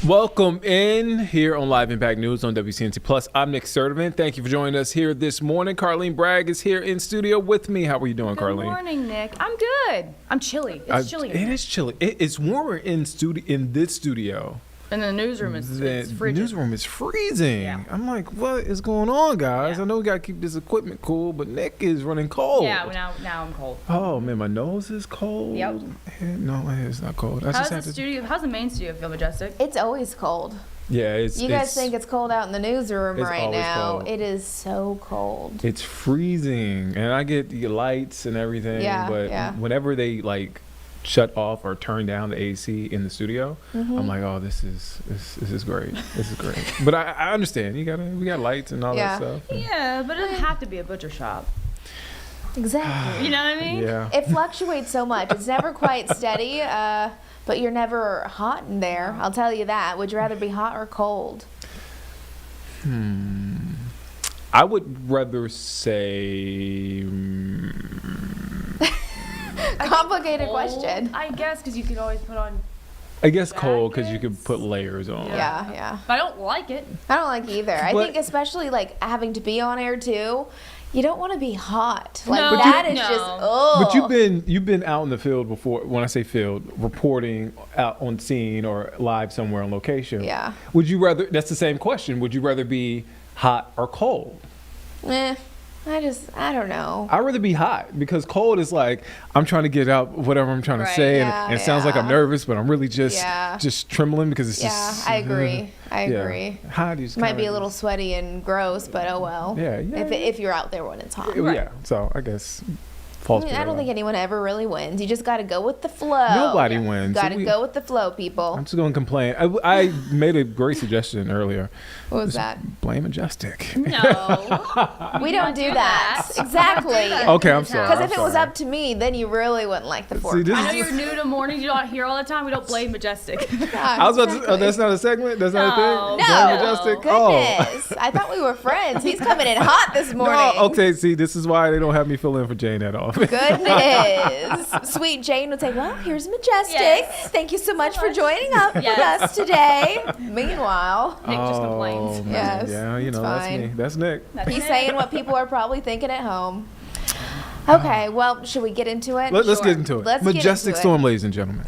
Welcome in here on Live Impact News on WCNC Plus. I'm Nick Sertivan. Thank you for joining us here this morning. Carlene Bragg is here in studio with me. How are you doing, Carlene? Good morning, Nick. I'm good. I'm chilly. It's chilly. It is chilly. It's warmer in this studio. In the newsroom, it's frigid. The newsroom is freezing. Yeah. I'm like, what is going on, guys? Yeah. I know we got to keep this equipment cool, but Nick is running cold. Yeah, now I'm cold. Oh, man, my nose is cold. Yep. No, it's not cold. How's the main studio feel, Majestic? It's always cold. Yeah, you guys think it's cold out in the newsroom right now. Cold. It is so cold. It's freezing, and I get the lights and everything, but whenever they shut off or turn down the AC in the studio, I'm like, oh, this is great. This is great. But I understand. We got lights and all that stuff. Yeah, but it doesn't have to be a butcher shop. Exactly. You know what I mean? Yeah. It fluctuates so much. It's never quite steady, but you're never hot in there. I'll tell you that. Would you rather be hot or cold? I would rather say... Complicated question. I guess because you could always put on. I guess cold because you could put layers on. Yeah. But I don't like it. I don't like either. I think especially having to be on air too. You don't want to be hot. But you've been out in the field before. When I say field, reporting out on scene or live somewhere on location. Yeah. Would you rather? That's the same question. Would you rather be hot or cold? I don't know. I'd rather be hot because cold is like I'm trying to get out whatever I'm trying to say, and it sounds like I'm nervous, but I'm really just trembling because it's just. Yeah, I agree. I agree. Hot is might be a little sweaty and gross, but oh well. Yeah. If you're out there when it's hot. Yeah. So I guess. I don't think anyone ever really wins. You just got to go with the flow. Nobody wins. Got to go with the flow, people. I'm just going to complain. I made a great suggestion earlier. What was that? Blame Majestic. No. We don't do that. Exactly. Okay, I'm sorry. Because if it was up to me, then you really wouldn't like the forecast. I know you're new to mornings. You don't hear all the time. We don't blame Majestic. I was about to, that's not a segment? That's not a thing? No. Blame Majestic? Goodness. I thought we were friends. He's coming in hot this morning. No, okay, see, this is why they don't have me fill in for Jane at all. Goodness. Sweet Jane would say, well, here's Majestic. Yes. Thank you so much for joining up with us today. Meanwhile, Nick just complains. Yes. Yeah, that's me. That's Nick. He's saying what people are probably thinking at home. Okay, well, should we get into it? Let's get into it. Majestic storm, ladies and gentlemen.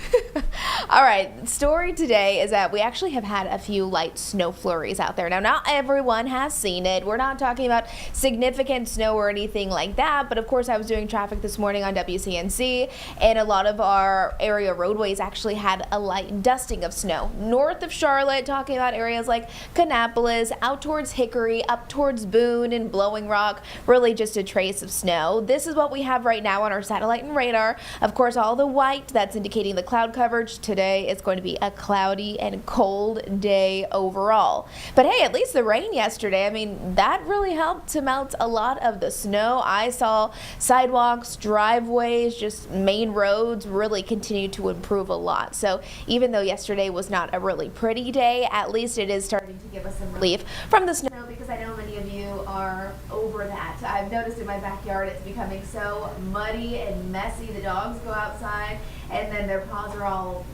All right, story today is that we actually have had a few light snow flurries out there. Now, not everyone has seen it. We're not talking about significant snow or anything like that, but of course I was doing traffic this morning on WCNC, and a lot of our area roadways actually had a light dusting of snow. North of Charlotte, talking about areas like Kannapolis, out towards Hickory, up towards Boone and Blowing Rock, really just a trace of snow. This is what we have right now on our satellite and radar. Of course, all the white, that's indicating the cloud coverage. Today it's going to be a cloudy and cold day overall. But hey, at least the rain yesterday, I mean, that really helped to melt a lot of the snow. I saw sidewalks, driveways, just main roads really continue to improve a lot. So even though yesterday was not a really pretty day, at least it is starting to give us some relief from the snow, because I know many of you are are over that. I've noticed in my backyard it's becoming so muddy and messy. The dogs go outside and then their paws are all,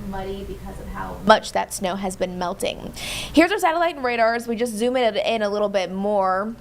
muddy because of how much that snow has been melting. Here's our satellite and radars. We just zoom it in a little bit more.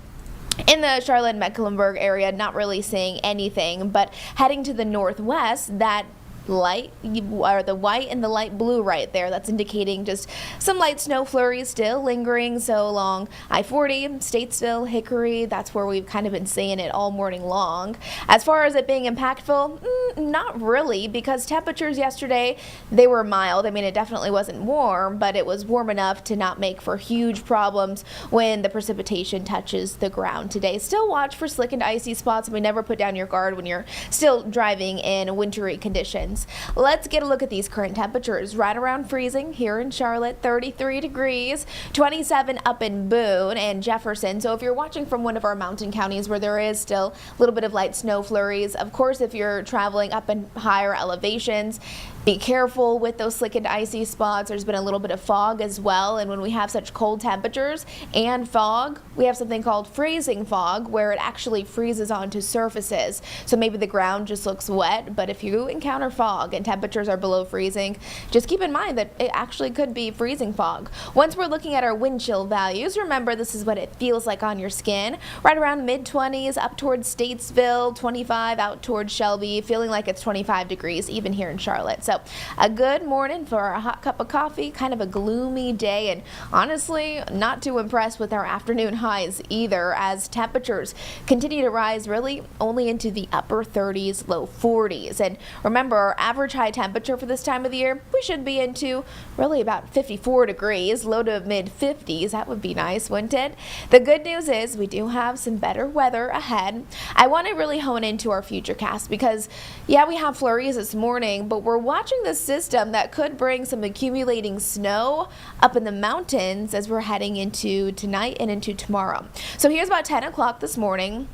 In the Charlotte and Mecklenburg area, not really seeing anything, but heading to the northwest, that light, or the white and the light blue right there, that's indicating just some light snow flurries still lingering. So along I-40, Statesville, Hickory, that's where we've kind of been seeing it all morning long. As far as it being impactful, not really, because temperatures yesterday, they were mild. I mean, it definitely wasn't warm, but it was warm enough to not make for huge problems when the precipitation touches the ground today. Still watch for slick and icy spots, and we never put down your guard when you're still driving in wintry conditions. Let's get a look at these current temperatures. Right around freezing here in Charlotte, 33 degrees, 27 up in Boone and Jefferson. So if you're watching from one of our mountain counties where there is still a little bit of light snow flurries, of course, if you're traveling up in higher elevations, be careful with those slick and icy spots. There's been a little bit of fog as well, and when we have such cold temperatures and fog, we have something called freezing fog, where it actually freezes onto surfaces. So maybe the ground just looks wet, but if you encounter fog and temperatures are below freezing, just keep in mind that it actually could be freezing fog. Once we're looking at our wind chill values, remember this is what it feels like on your skin. Right around mid-20s, up towards Statesville, 25 out towards Shelby, feeling like it's 25 degrees even here in Charlotte. So a good morning for a hot cup of coffee, kind of a gloomy day, and honestly not too impressed with our afternoon highs either, as temperatures continue to rise really only into the upper 30s, low 40s. And remember, our average high temperature for this time of the year, we should be into really about 54 degrees, low to mid 50s. That would be nice, wouldn't it? The good news is we do have some better weather ahead. I want to really hone into our futurecast because, yeah, we have flurries this morning, but we're watching the system that could bring some accumulating snow up in the mountains as we're heading into tonight and into tomorrow. So here's about 10 o'clock this morning.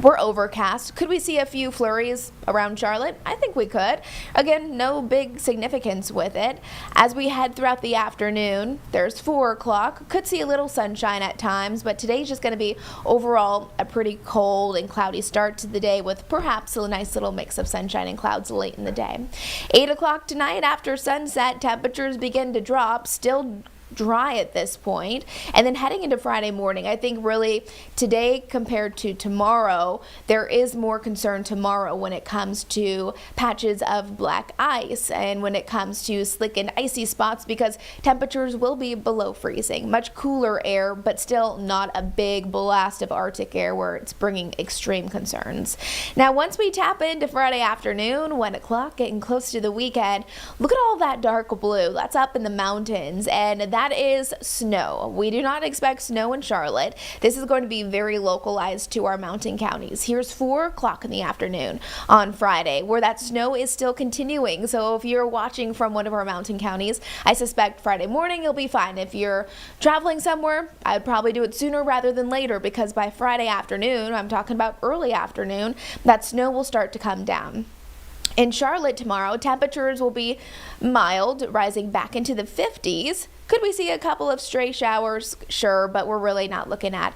We're overcast. Could we see a few flurries around Charlotte? I think we could. Again, no big significance with it. As we head throughout the afternoon, there's 4 o'clock. Could see a little sunshine at times, but today's just going to be overall a pretty cold and cloudy start to the day with perhaps a nice little mix of sunshine and clouds late in the day. 8 o'clock tonight after sunset, temperatures begin to drop, still dry at this point, and then heading into Friday morning, I think really today compared to tomorrow, there is more concern tomorrow when it comes to patches of black ice and when it comes to slick and icy spots, because temperatures will be below freezing. Much cooler air, but still not a big blast of Arctic air where it's bringing extreme concerns. Now, once we tap into Friday afternoon, 1 o'clock, getting close to the weekend, look at all that dark blue. That's up in the mountains, and that is snow. We do not expect snow in Charlotte. This is going to be very localized to our mountain counties. Here's 4 o'clock in the afternoon on Friday, where that snow is still continuing. So if you're watching from one of our mountain counties, I suspect Friday morning you'll be fine. If you're traveling somewhere, I'd probably do it sooner rather than later, because by Friday afternoon, I'm talking about early afternoon, that snow will start to come down. In Charlotte tomorrow, temperatures will be mild, rising back into the 50s. Could we see a couple of stray showers? Sure, but we're really not looking at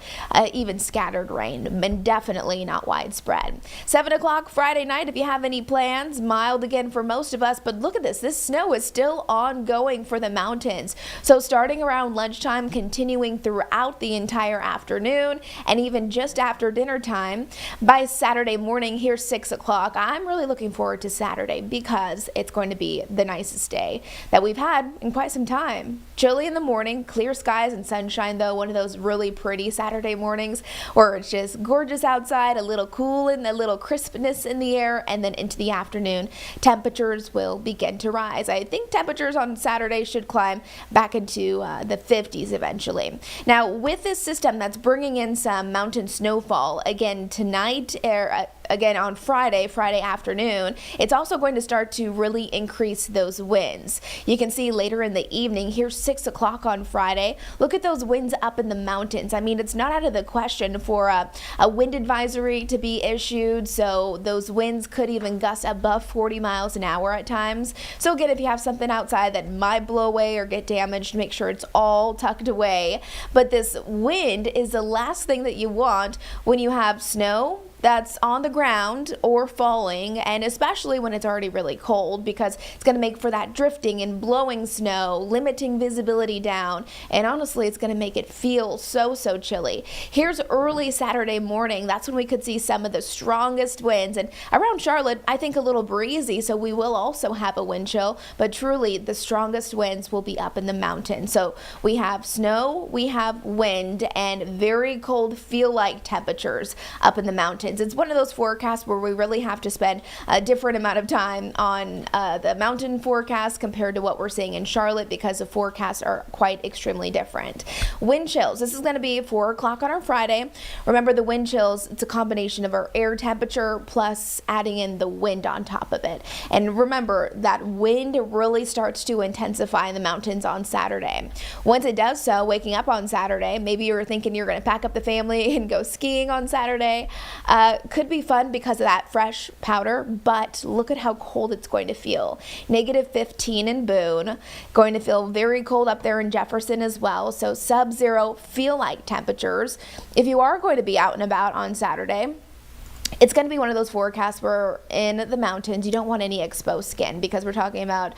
even scattered rain, and definitely not widespread. 7 o'clock Friday night, if you have any plans, mild again for most of us, but look at this. This snow is still ongoing for the mountains. So starting around lunchtime, continuing throughout the entire afternoon, and even just after dinner time. By Saturday morning, here's 6 o'clock. I'm really looking forward to Saturday because it's going to be the nicest day that we've had in quite some time. Chilly in the morning, clear skies and sunshine though. One of those really pretty Saturday mornings where it's just gorgeous outside, a little cool and a little crispness in the air, and then into the afternoon, temperatures will begin to rise. I think temperatures on Saturday should climb back into the 50s eventually. Now, with this system that's bringing in some mountain snowfall, again tonight, again on Friday afternoon, it's also going to start to really increase those winds. You can see later in the evening, here's 6 o'clock on Friday. Look at those winds up in the mountains. I mean, it's not out of the question for a wind advisory to be issued, so those winds could even gust above 40 miles an hour at times. So again, if you have something outside that might blow away or get damaged, make sure it's all tucked away. But this wind is the last thing that you want when you have snow that's on the ground or falling, and especially when it's already really cold, because it's going to make for that drifting and blowing snow, limiting visibility down, and honestly, it's going to make it feel so chilly. Here's early Saturday morning. That's when we could see some of the strongest winds, and around Charlotte, I think a little breezy, so we will also have a wind chill, but truly the strongest winds will be up in the mountains. So we have snow, we have wind, and very cold feel-like temperatures up in the mountains. It's one of those forecasts where we really have to spend a different amount of time on the mountain forecast compared to what we're seeing in Charlotte, because the forecasts are quite extremely different. Wind chills. This is going to be 4 o'clock on our Friday. Remember, the wind chills, it's a combination of our air temperature plus adding in the wind on top of it. And remember, that wind really starts to intensify in the mountains on Saturday. Once it does so, waking up on Saturday, maybe you're thinking you're going to pack up the family and go skiing on Saturday. Could be fun because of that fresh powder, but look at how cold it's going to feel. -15 in Boone, going to feel very cold up there in Jefferson as well, so sub-zero feel-like temperatures. If you are going to be out and about on Saturday, it's going to be one of those forecasts where in the mountains you don't want any exposed skin, because we're talking about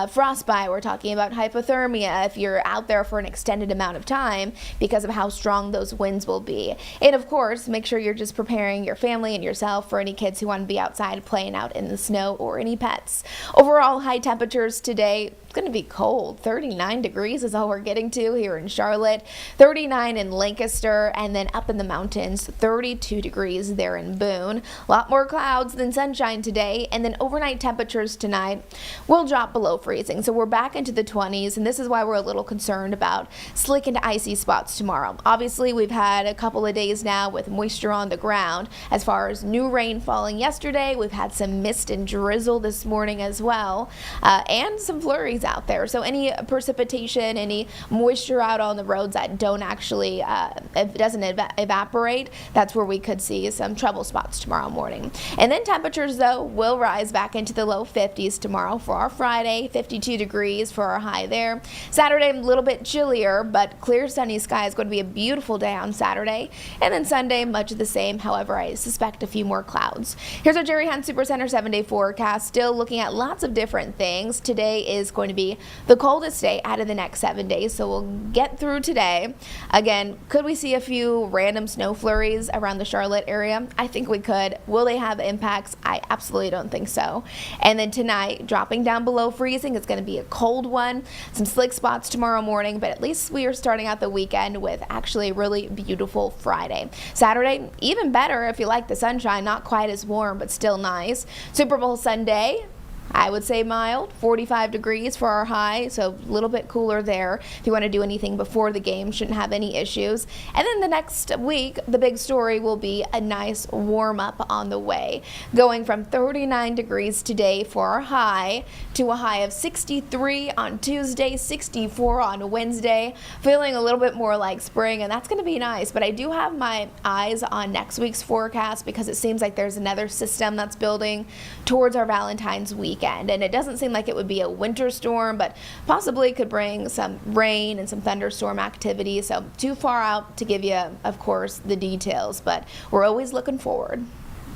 frostbite, we're talking about hypothermia if you're out there for an extended amount of time because of how strong those winds will be. And of course, make sure you're just preparing your family and yourself for any kids who want to be outside playing out in the snow, or any pets. Overall high temperatures today. It's going to be cold. 39 degrees is all we're getting to here in Charlotte, 39 in Lancaster, and then up in the mountains, 32 degrees there in Boone. A lot more clouds than sunshine today, and then overnight temperatures tonight will drop below freezing. So we're back into the 20s, and this is why we're a little concerned about slick and icy spots tomorrow. Obviously, we've had a couple of days now with moisture on the ground. As far as new rain falling yesterday, we've had some mist and drizzle this morning as well, and some flurries out there. So any precipitation, any moisture out on the roads that don't actually, if it doesn't evaporate, that's where we could see some trouble spots tomorrow morning. And then temperatures, though, will rise back into the low 50s tomorrow for our Friday, 52 degrees for our high there. Saturday, a little bit chillier, but clear sunny sky is going to be a beautiful day on Saturday. And then Sunday, much of the same. However, I suspect a few more clouds. Here's our Jerry Hunt Supercenter 7-day forecast. Still looking at lots of different things. Today is going to be the coldest day out of the next 7 days, so we'll get through today. Again, could we see a few random snow flurries around the Charlotte area? I think we could. Will they have impacts? I absolutely don't think so. And then tonight, dropping down below freezing. It's going to be a cold one. Some slick spots tomorrow morning, but at least we are starting out the weekend with actually a really beautiful Friday. Saturday, even better if you like the sunshine. Not quite as warm, but still nice. Super Bowl Sunday, I would say mild, 45 degrees for our high, so a little bit cooler there. If you want to do anything before the game, shouldn't have any issues. And then the next week, the big story will be a nice warm up on the way. Going from 39 degrees today for our high to a high of 63 on Tuesday, 64 on Wednesday. Feeling a little bit more like spring, and that's going to be nice. But I do have my eyes on next week's forecast because it seems like there's another system that's building towards our Valentine's weekend. And it doesn't seem like it would be a winter storm, but possibly could bring some rain and some thunderstorm activity. So too far out to give you, of course, the details, but we're always looking forward.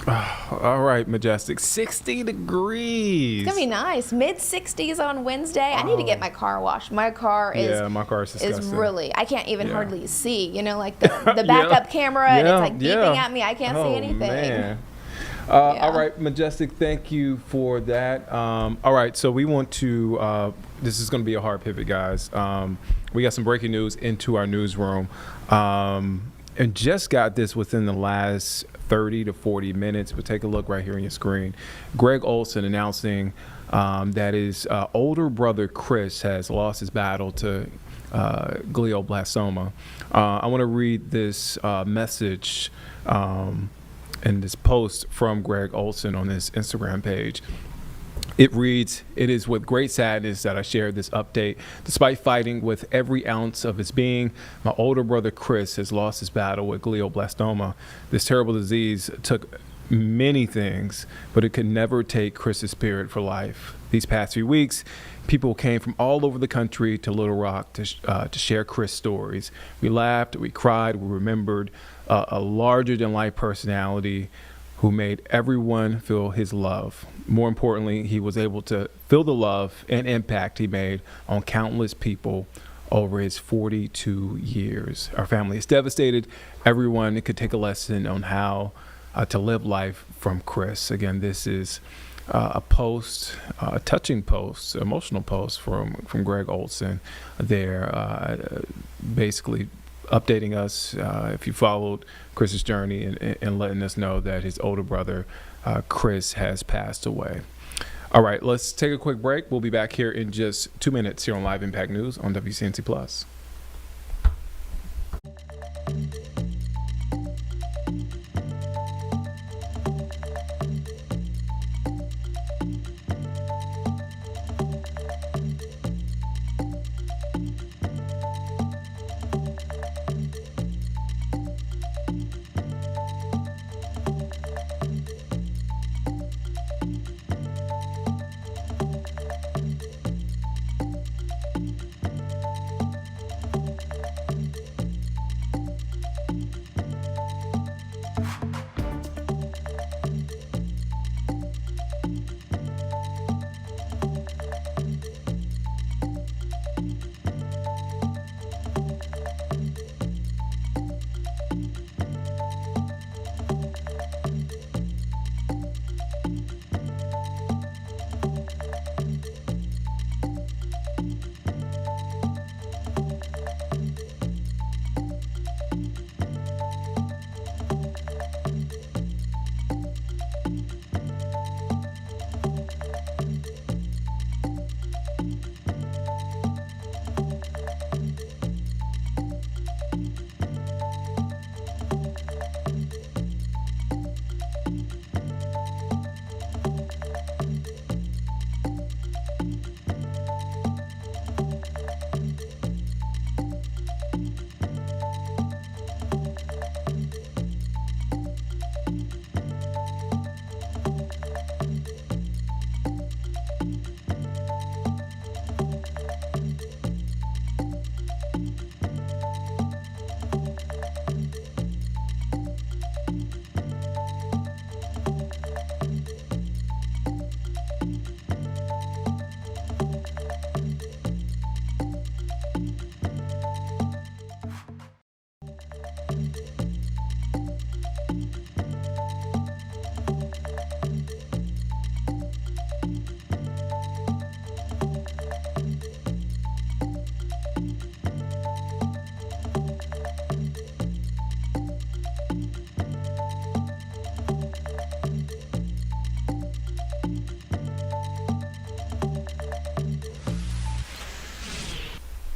All right, Majestic. 60 degrees. It's going to be nice. Mid-60s on Wednesday. I need to get my car washed. My car is my car is disgusting. Is really, I can't even hardly see. You know, like the backup camera, and it's like beeping at me. I can't see anything. Man. All right, Majestic, thank you for that. All right, so we want to, this is going to be a hard pivot, guys. We got some breaking news into our newsroom, and just got this within the last 30 to 40 minutes. But take a look right here on your screen. Greg Olson announcing that his older brother, Chris, has lost his battle to glioblastoma. I want to read this message in this post from Greg Olsen on his Instagram page. It reads, "It is with great sadness that I share this update. Despite fighting with every ounce of his being, my older brother Chris has lost his battle with glioblastoma. This terrible disease took many things, but it could never take Chris's spirit for life. These past few weeks, people came from all over the country to Little Rock to share Chris stories. We laughed, we cried, we remembered a larger-than-life personality who made everyone feel his love. More importantly, he was able to feel the love and impact he made on countless people over his 42 years. Our family is devastated. Everyone could take a lesson on how to live life from Chris." Again, this is a post, a touching post, emotional post from Greg Olsen there, basically updating us, if you followed Chris's journey, and letting us know that his older brother, Chris, has passed away. All right, let's take a quick break. We'll be back here in just 2 minutes here on Live Impact News on WCNC Plus.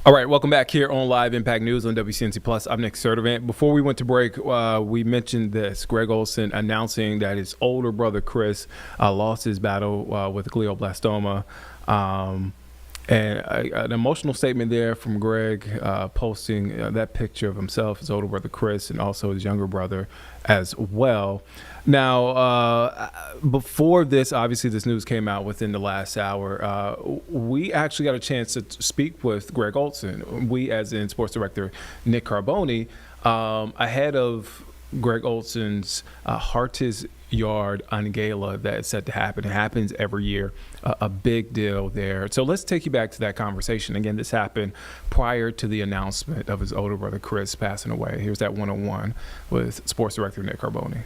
All right, welcome back here on Live Impact News on WCNC Plus. I'm Nick Sertivant. Before we went to break, we mentioned this. Greg Olsen announcing that his older brother, Chris, lost his battle with glioblastoma. And an emotional statement there from Greg, posting that picture of himself, his older brother, Chris, and also his younger brother as well. Now, before this, obviously this news came out within the last hour. We actually got a chance to speak with Greg Olsen. We, as in sports director Nick Carboni, ahead of Greg Olsen's Heart's Yard Gala that's set to happen. It happens every year, a big deal there. So let's take you back to that conversation. Again, this happened prior to the announcement of his older brother Chris passing away. Here's that one-on-one with sports director Nick Carboni.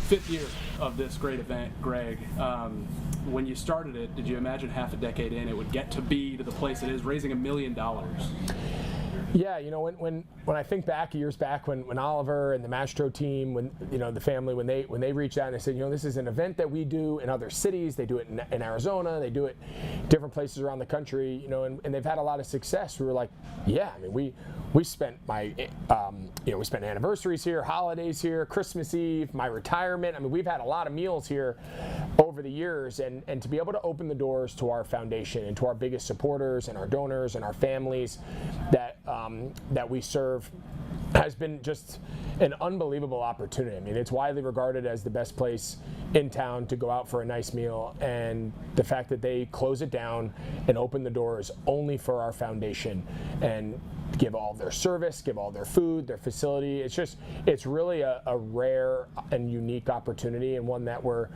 5th year of this great event, Greg. When you started it, did you imagine half a decade in it would get to be to the place it is, raising $1 million? Yeah, when I think back years back when Oliver and the Mastro team, when the family, when they reached out and they said, this is an event that we do in other cities. They do it in Arizona. They do it different places around the country. And they've had a lot of success. We were like, yeah, I mean we spent we spent anniversaries here, holidays here, Christmas Eve, my retirement. I mean, we've had a lot of meals here over the years, and to be able to open the doors to our foundation and to our biggest supporters and our donors and our families that we serve has been just an unbelievable opportunity. I mean, it's widely regarded as the best place in town to go out for a nice meal, and the fact that they close it down and open the doors only for our foundation and give all their service, give all their food, their facility. It's really a rare and unique opportunity, and one that we're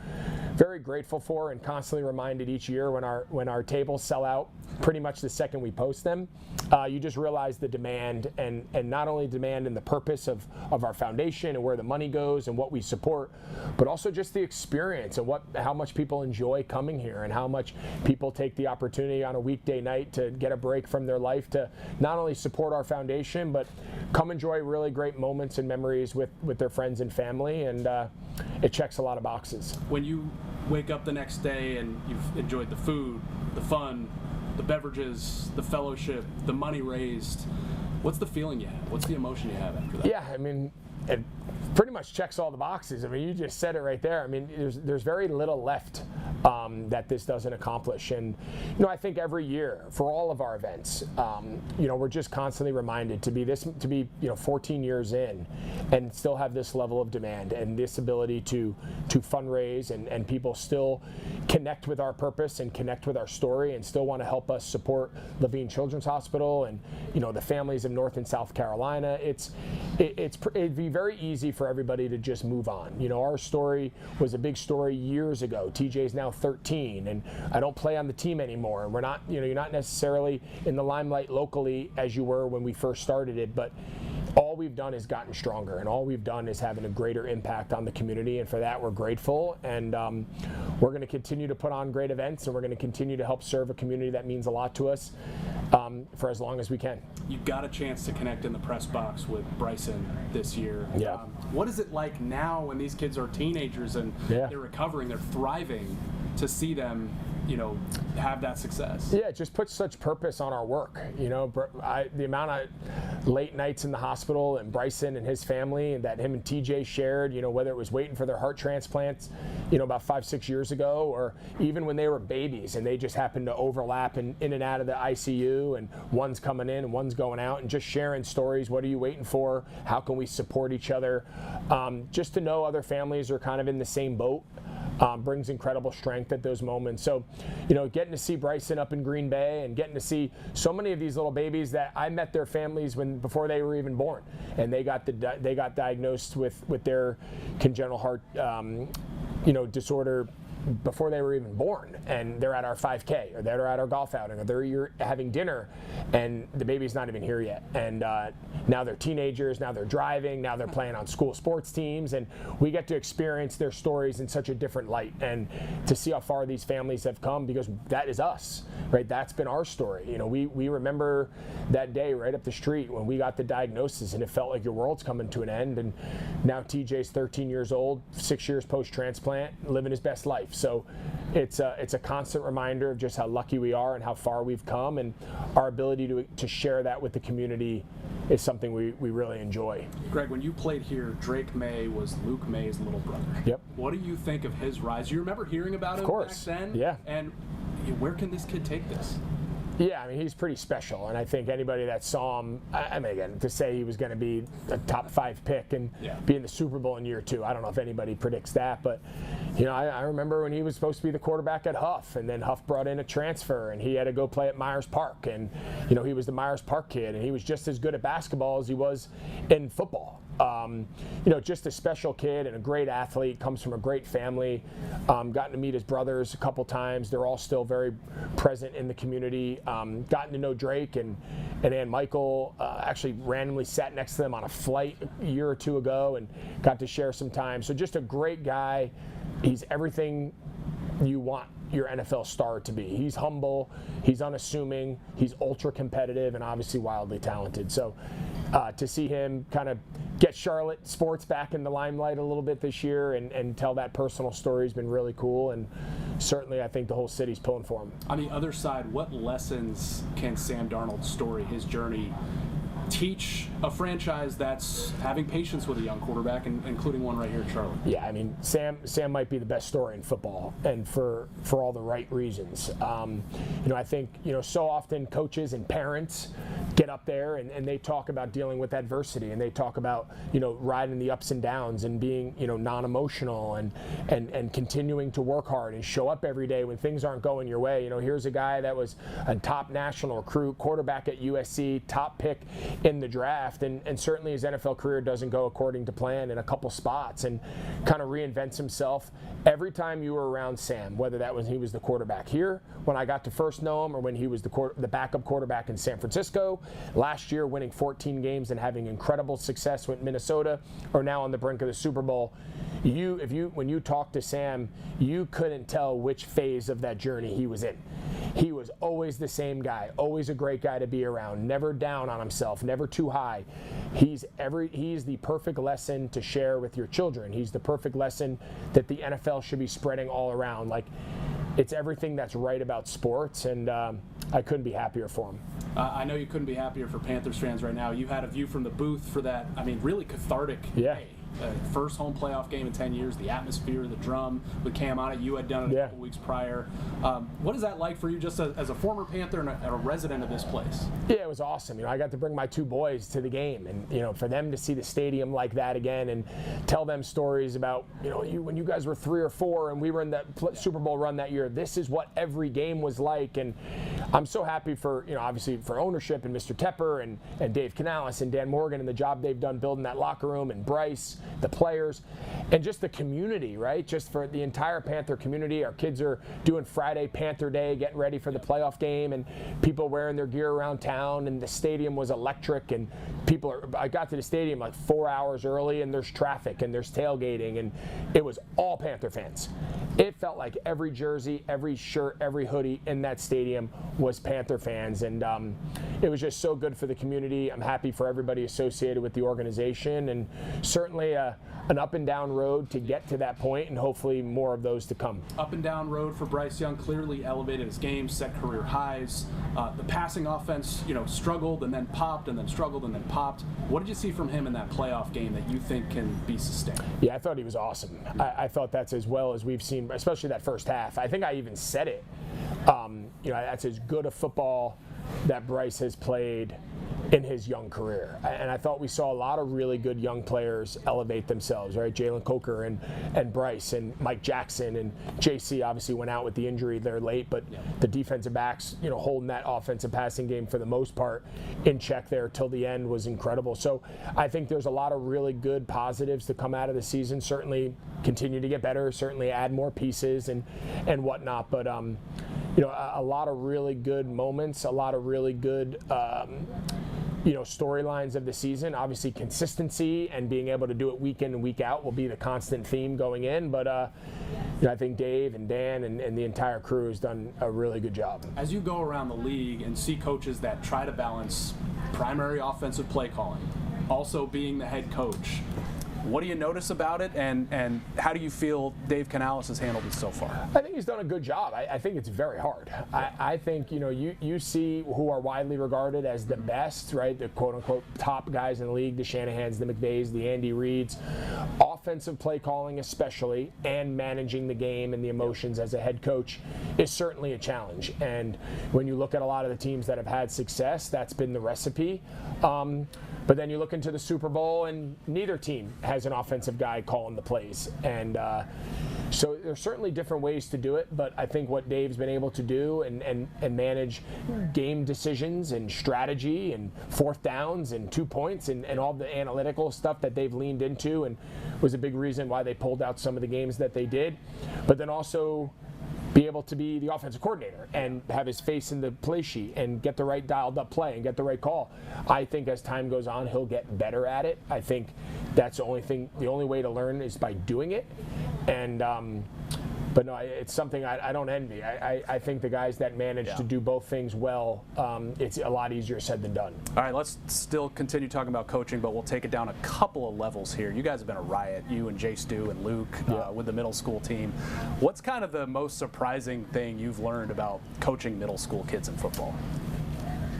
very grateful for and constantly reminded each year when our tables sell out pretty much the second we post them. You just realize the demand, and not only demand in the purpose of our foundation and where the money goes and what we support, but also just the experience and how much people enjoy coming here and how much people take the opportunity on a weekday night to get a break from their life to not only support our foundation, but come enjoy really great moments and memories with their friends and family, and it checks a lot of boxes. When you wake up the next day and you've enjoyed the food, the fun, the beverages, the fellowship, the money raised, what's the feeling you have? What's the emotion you have after that? Yeah, I mean, it pretty much checks all the boxes. I mean, you just said it right there. I mean, there's very little left that this doesn't accomplish. And, I think every year for all of our events, we're just constantly reminded to be 14 years in and still have this level of demand and this ability to fundraise and people still connect with our purpose and connect with our story and still want to help us support Levine Children's Hospital and, the families of North and South Carolina. It'd be very easy for everybody to just move on. Our story was a big story years ago. TJ's now 13, and I don't play on the team anymore. And we're not, you're not necessarily in the limelight locally as you were when we first started it, but all we've done is gotten stronger, and all we've done is having a greater impact on the community, and for that we're grateful. And we're going to continue to put on great events, and we're going to continue to help serve a community that means a lot to us for as long as we can. You got a chance to connect in the press box with Bryson this year. Yeah. What is it like now when these kids are teenagers and they're recovering, they're thriving, to see them have that success? Yeah, it just puts such purpose on our work. The amount of late nights in the hospital and Bryson and his family and that him and TJ shared, whether it was waiting for their heart transplants, about 5-6 years ago, or even when they were babies and they just happened to overlap in and out of the ICU, and one's coming in and one's going out, and just sharing stories. What are you waiting for? How can we support each other? Just to know other families are kind of in the same boat. Brings incredible strength at those moments. So, getting to see Bryson up in Green Bay and getting to see so many of these little babies that I met their families before they were even born, and they got diagnosed with their congenital heart disorder before they were even born, and they're at our 5K or they're at our golf outing or they're having dinner and the baby's not even here yet, and now they're teenagers, now they're driving, now they're playing on school sports teams, and we get to experience their stories in such a different light, and to see how far these families have come, because that is us, right? That's been our story. We remember that day right up the street when we got the diagnosis and it felt like your world's coming to an end, and now TJ's 13 years old, 6 years post-transplant, living his best life. So it's a constant reminder of just how lucky we are and how far we've come, and our ability to share that with the community is something we really enjoy. Greg, when you played here, Drake May was Luke May's little brother. Yep. What do you think of his rise? Do you remember hearing about him back then? Yeah. And where can this kid take this? Yeah, I mean, he's pretty special, and I think anybody that saw him, I mean, again, to say he was going to be a top 5 pick and be in the Super Bowl in year 2, I don't know if anybody predicts that, but, I remember when he was supposed to be the quarterback at Huff, and then Huff brought in a transfer, and he had to go play at Myers Park, and, he was the Myers Park kid, and he was just as good at basketball as he was in football. Just a special kid and a great athlete, comes from a great family, gotten to meet his brothers a couple times. They're all still very present in the community. Gotten to know Drake and Ann Michael, actually randomly sat next to them on a flight a year or 2 ago and got to share some time. So just a great guy. He's everything you want your NFL star to be. He's humble, he's unassuming, he's ultra competitive, and obviously wildly talented. So to see him kind of get Charlotte sports back in the limelight a little bit this year and tell that personal story has been really cool, and certainly I think the whole city's pulling for him. On the other side, what lessons can Sam Darnold's story, his journey, teach a franchise that's having patience with a young quarterback, including one right here in Charlotte? Yeah, I mean, Sam might be the best story in football, and for all the right reasons. I think, so often coaches and parents get up there and they talk about dealing with adversity, and they talk about, riding the ups and downs and being, non-emotional and continuing to work hard and show up every day when things aren't going your way. Here's a guy that was a top national recruit, quarterback at USC, top pick in the draft, and certainly his NFL career doesn't go according to plan in a couple spots, and kind of reinvents himself every time you were around Sam, whether that was he was the quarterback here when I got to first know him, or when he was the backup quarterback in San Francisco last year, winning 14 games and having incredible success with Minnesota, or now on the brink of the Super Bowl. When you talk to Sam, you couldn't tell which phase of that journey he was in. He was always the same guy, always a great guy to be around, never down on himself, never too high. He's the perfect lesson to share with your children. He's the perfect lesson that the NFL should be spreading all around. Like, it's everything that's right about sports, and I couldn't be happier for him. I know you couldn't be happier for Panthers fans right now. You had a view from the booth for that, really cathartic day. First home playoff game in 10 years, the atmosphere, the drum with Cam on it. You had done it a couple weeks prior. What is that like for you, just as a former Panther and a resident of this place? Yeah, it was awesome. I got to bring my two boys to the game, and for them to see the stadium like that again and tell them stories about when you guys were 3 or 4 and we were in that Super Bowl run that year. This is what every game was like, and I'm so happy for obviously for ownership and Mr. Tepper and Dave Canales and Dan Morgan and the job they've done building that locker room, and Bryce, the players, and just the community, right? Just for the entire Panther community. Our kids are doing Friday Panther Day, getting ready for the playoff game, and people wearing their gear around town, and the stadium was electric, and I got to the stadium like 4 hours early, and there's traffic and there's tailgating, and it was all Panther fans. It felt like every jersey, every shirt, every hoodie in that stadium was Panther fans, and it was just so good for the community. I'm happy for everybody associated with the organization, and certainly an up and down road to get to that point, and hopefully more of those to come. Up and down road for Bryce Young, clearly elevated his game, set career highs. The passing offense, struggled and then popped, and then struggled and then popped. What did you see from him in that playoff game that you think can be sustained? Yeah, I thought he was awesome. I thought that's as well as we've seen, especially that first half. I think I even said it. That's as good a football that Bryce has played in his young career. And I thought we saw a lot of really good young players elevate themselves, right? Jalen Coker and Bryce and Mike Jackson, and JC obviously went out with the injury there late, but the defensive backs, holding that offensive passing game for the most part in check there till the end was incredible. So I think there's a lot of really good positives to come out of the season. Certainly continue to get better, certainly add more pieces and whatnot, but a lot of really good moments, a lot of really good storylines of the season. Obviously consistency and being able to do it week in and week out will be the constant theme going in, but I think Dave and Dan and the entire crew has done a really good job. As you go around the league and see coaches that try to balance primary offensive play calling, also being the head coach, what do you notice about it, and how do you feel Dave Canales has handled it so far? I think he's done a good job. I think it's very hard. I think, you see who are widely regarded as the best, right? The quote-unquote top guys in the league, the Shanahans, the McVays, the Andy Reids. Offensive play calling especially, and managing the game and the emotions as a head coach is certainly a challenge. And when you look at a lot of the teams that have had success, that's been the recipe. But then you look into the Super Bowl, and neither team has an offensive guy calling the plays. And so there's certainly different ways to do it, but I think what Dave's been able to do and manage game decisions and strategy and fourth downs and 2 points and all the analytical stuff that they've leaned into, and was a big reason why they pulled out some of the games that they did. But then also be able to be the offensive coordinator and have his face in the play sheet and get the right dialed up play and get the right call. I think as time goes on, he'll get better at it. I think that's the only way to learn is by doing it. And but no, it's something I don't envy. I think the guys that manage to do both things well, it's a lot easier said than done. All right, let's still continue talking about coaching, but we'll take it down a couple of levels here. You guys have been a riot, you and Jay Stu and Luke with the middle school team. What's kind of the most surprising thing you've learned about coaching middle school kids in football?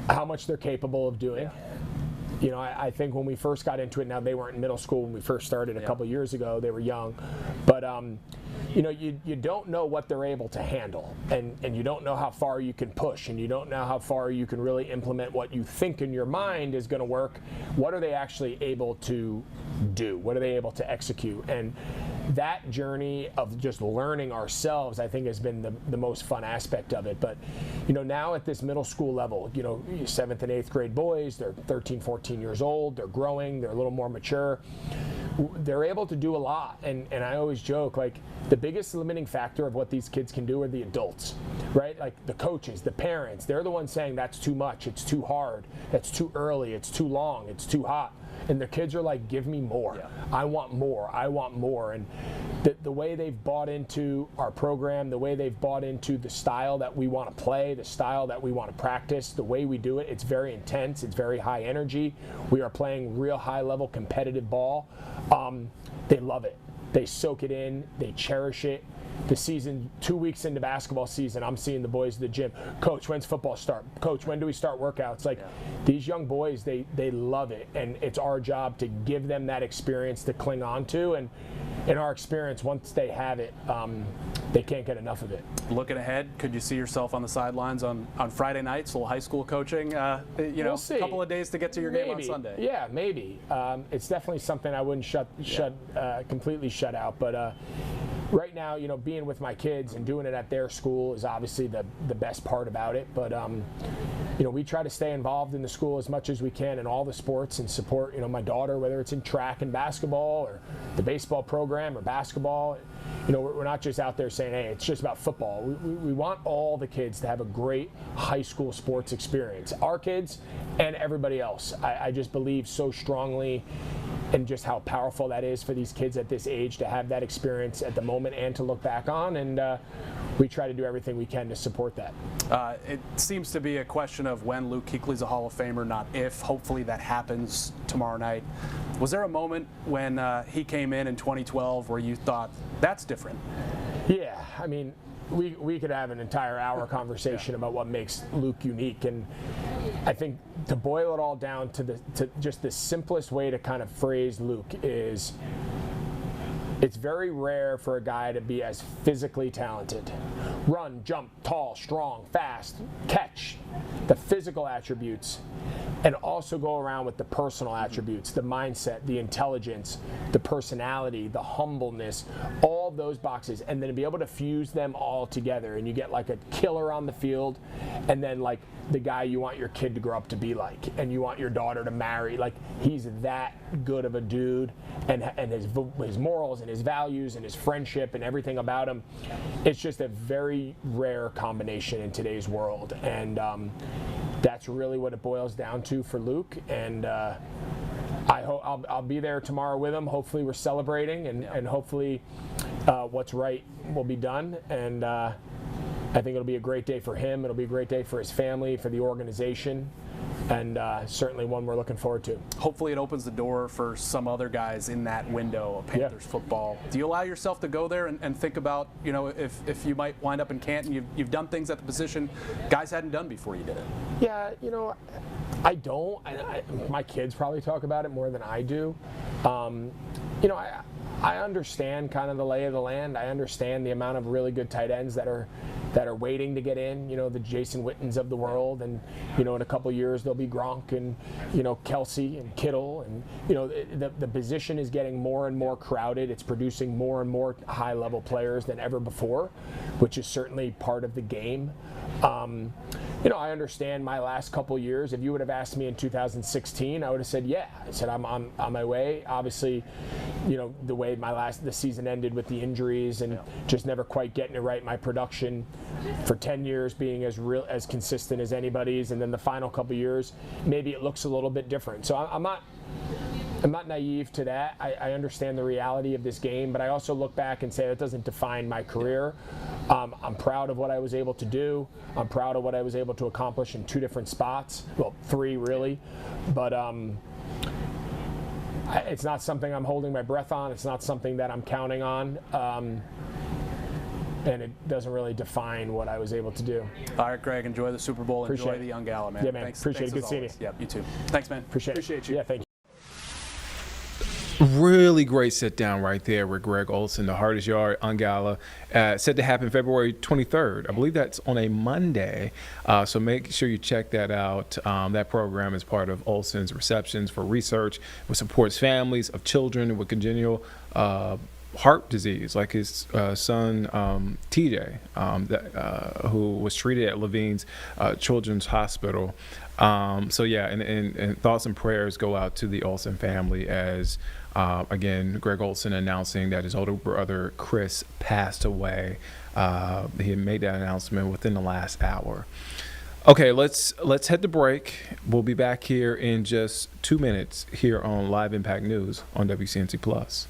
How much they're capable of doing. You know, I think when we first got into it, now they weren't in middle school when we first started a couple years ago. They were young. But, you know, you don't know what they're able to handle. And you don't know how far you can push. And you don't know how far you can really implement what you think in your mind is going to work. What are they actually able to do? What are they able to execute? And that journey of just learning ourselves, I think, has been the most fun aspect of it. But, you know, now at this middle school level, you know, 7th and 8th grade boys, they're 13, 14 years old, they're growing, they're a little more mature. They're able to do a lot. And I always joke, like, the biggest limiting factor of what these kids can do are the adults, right? Like the coaches, the parents, they're the ones saying that's too much, it's too hard, it's too early, it's too long, it's too hot. And the kids are like, give me more. Yeah. I want more. I want more. And the way they've bought into our program, the way they've bought into the style that we want to play, the style that we want to practice, the way we do it, it's very intense. It's very high energy. We are playing real high-level competitive ball. They love it. They soak it in. They cherish it. The season, 2 weeks into basketball season, I'm seeing the boys at the gym. Coach, when's football start? Coach, when do we start workouts? Like, these young boys, they love it, and it's our job to give them that experience to cling on to. And in our experience, once they have it, they can't get enough of it. Looking ahead, could you see yourself on the sidelines on Friday nights, a little high school coaching? You know, we'll a couple of days to get to your game on Sunday. Yeah, maybe. It's definitely something I wouldn't completely shut out, but. Right now, you know, being with my kids and doing it at their school is obviously the best part about it. But, you know, we try to stay involved in the school as much as we can in all the sports and support, you know, my daughter, whether it's in track and basketball or the baseball program or basketball. You know, we're not just out there saying, hey, it's just about football. We want all the kids to have a great high school sports experience. Our kids and everybody else. I just believe so strongly in just how powerful that is for these kids at this age to have that experience at the moment and to look back on. And we try to do everything we can to support that. It seems to be a question of when Luke Kuechly's a Hall of Famer, not if. Hopefully that happens tomorrow night. Was there a moment when he came in 2012 where you thought, that's different? Yeah, I mean, we could have an entire hour conversation about what makes Luke unique, and I think to boil it all down to just the simplest way to kind of phrase Luke is, it's very rare for a guy to be as physically talented. Run, jump, tall, strong, fast, catch, the physical attributes, and also go around with the personal attributes, the mindset, the intelligence, the personality, the humbleness, all of those boxes, and then to be able to fuse them all together, and you get like a killer on the field, and then like the guy you want your kid to grow up to be like, and you want your daughter to marry. Like, he's that good of a dude, and his morals and his values and his friendship and everything about him, it's just a very rare combination in today's world. And that's really what it boils down to for Luke. And I hope I'll be there tomorrow with him. Hopefully we're celebrating, and hopefully what's right will be done. And I think it'll be a great day for him. It'll be a great day for his family, for the organization, and certainly one we're looking forward to. Hopefully it opens the door for some other guys in that window of Panthers football. Do you allow yourself to go there and think about, you know, if you might wind up in Canton, you've done things at the position guys hadn't done before you did it? Yeah, you know, I don't. My kids probably talk about it more than I do. You know, I understand kind of the lay of the land. I understand the amount of really good tight ends that are waiting to get in, you know, the Jason Wittens of the world, and, you know, in a couple years there'll be Gronk and, you know, Kelsey and Kittle, and, you know, the position is getting more and more crowded. It's producing more and more high-level players than ever before, which is certainly part of the game. You know, I understand my last couple years. If you would have asked me in 2016, I would have said, yeah. I said, I'm on my way. Obviously, you know, the way the season ended with the injuries and just never quite getting it right. My production for 10 years being as consistent as anybody's, and then the final couple years, maybe it looks a little bit different. So I'm not I'm not naive to that. I understand the reality of this game, but I also look back and say that doesn't define my career. I'm proud of what I was able to do. I'm proud of what I was able to accomplish in 2 different spots. Well, 3 really. But it's not something I'm holding my breath on. It's not something that I'm counting on. And it doesn't really define what I was able to do. All right, Greg, enjoy the Super Bowl. Enjoy the young gala, man. Yeah, man. Appreciate it. Good seeing you. Yep, you too. Thanks, man. Appreciate you. Yeah, thank you. Really great sit down right there with Greg Olsen, the Hardest Yard Gala, set to happen February 23rd. I believe that's on a Monday, so make sure you check that out. That program is part of Olsen's Receptions for Research, which supports families of children with congenital heart disease, like his son TJ, who was treated at Levine's Children's Hospital. So yeah, and thoughts and prayers go out to the Olsen family as again, Greg Olsen announcing that his older brother Chris passed away. He had made that announcement within the last hour. Okay, let's head to break. We'll be back here in just 2 minutes here on Live Impact News on WCNC Plus.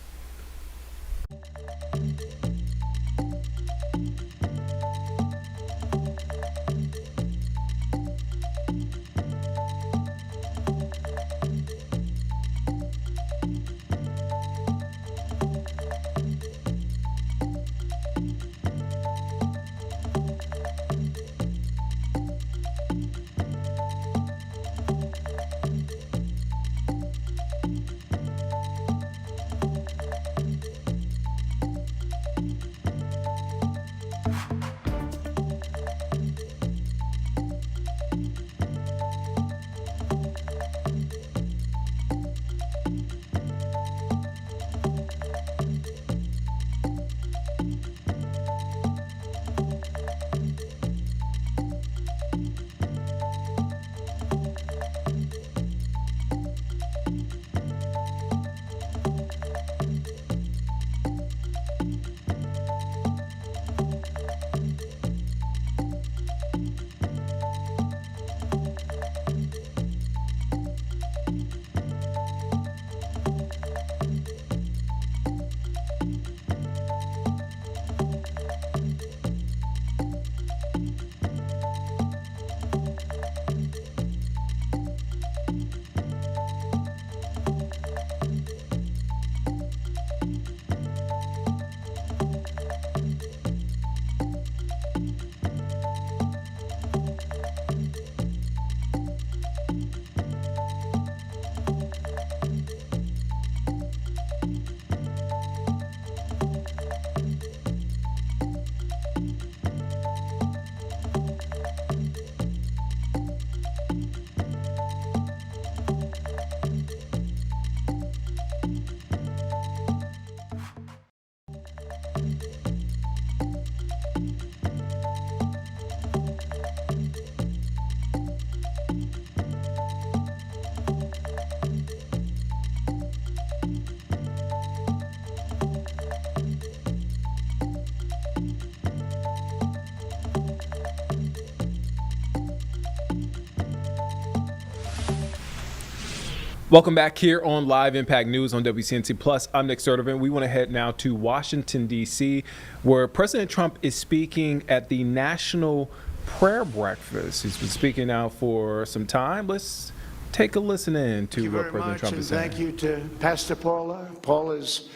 Welcome back here on Live Impact News on WCNC Plus. I'm Nick Sertovan. We want to head now to Washington, D.C., where President Trump is speaking at the National Prayer Breakfast. He's been speaking now for some time. Let's take a listen in to what President Trump is saying. Thank you to Pastor Paula. Paula's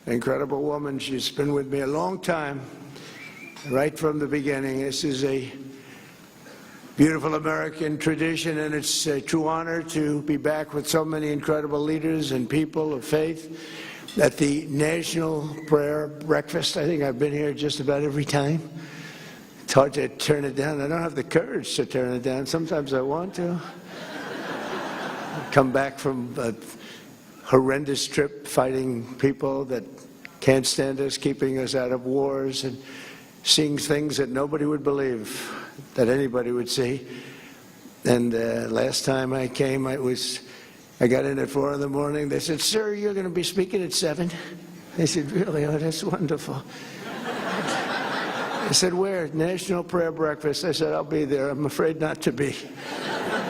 an incredible woman. She's been with me a long time, right from the beginning. This is a beautiful American tradition, and it's a true honor to be back with so many incredible leaders and people of faith at the National Prayer Breakfast. I think I've been here just about every time. It's hard to turn it down. I don't have the courage to turn it down. Sometimes I want to. Come back from a horrendous trip fighting people that can't stand us, keeping us out of wars, and seeing things that nobody would believe that anybody would see. And last time I came, I got in at 4 in the morning. They said, "Sir, you're going to be speaking at 7." I said, "Really? Oh, that's wonderful." I said, "Where?" "National Prayer Breakfast." I said, "I'll be there. I'm afraid not to be.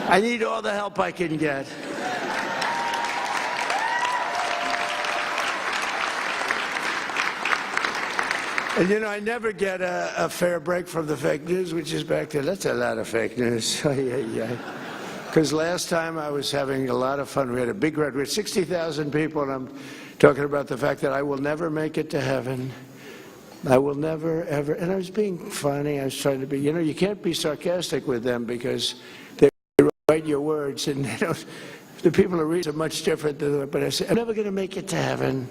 I need all the help I can get." And you know, I never get a fair break from the fake news, which is back there. That's a lot of fake news. Because last time I was having a lot of fun. We had a big crowd. We had 60,000 people, and I'm talking about the fact that I will never make it to heaven. I will never, ever. And I was being funny. I was trying to be, you know, you can't be sarcastic with them because they write your words, and they don't, the people who read are much different than that. But I said, I'm never going to make it to heaven.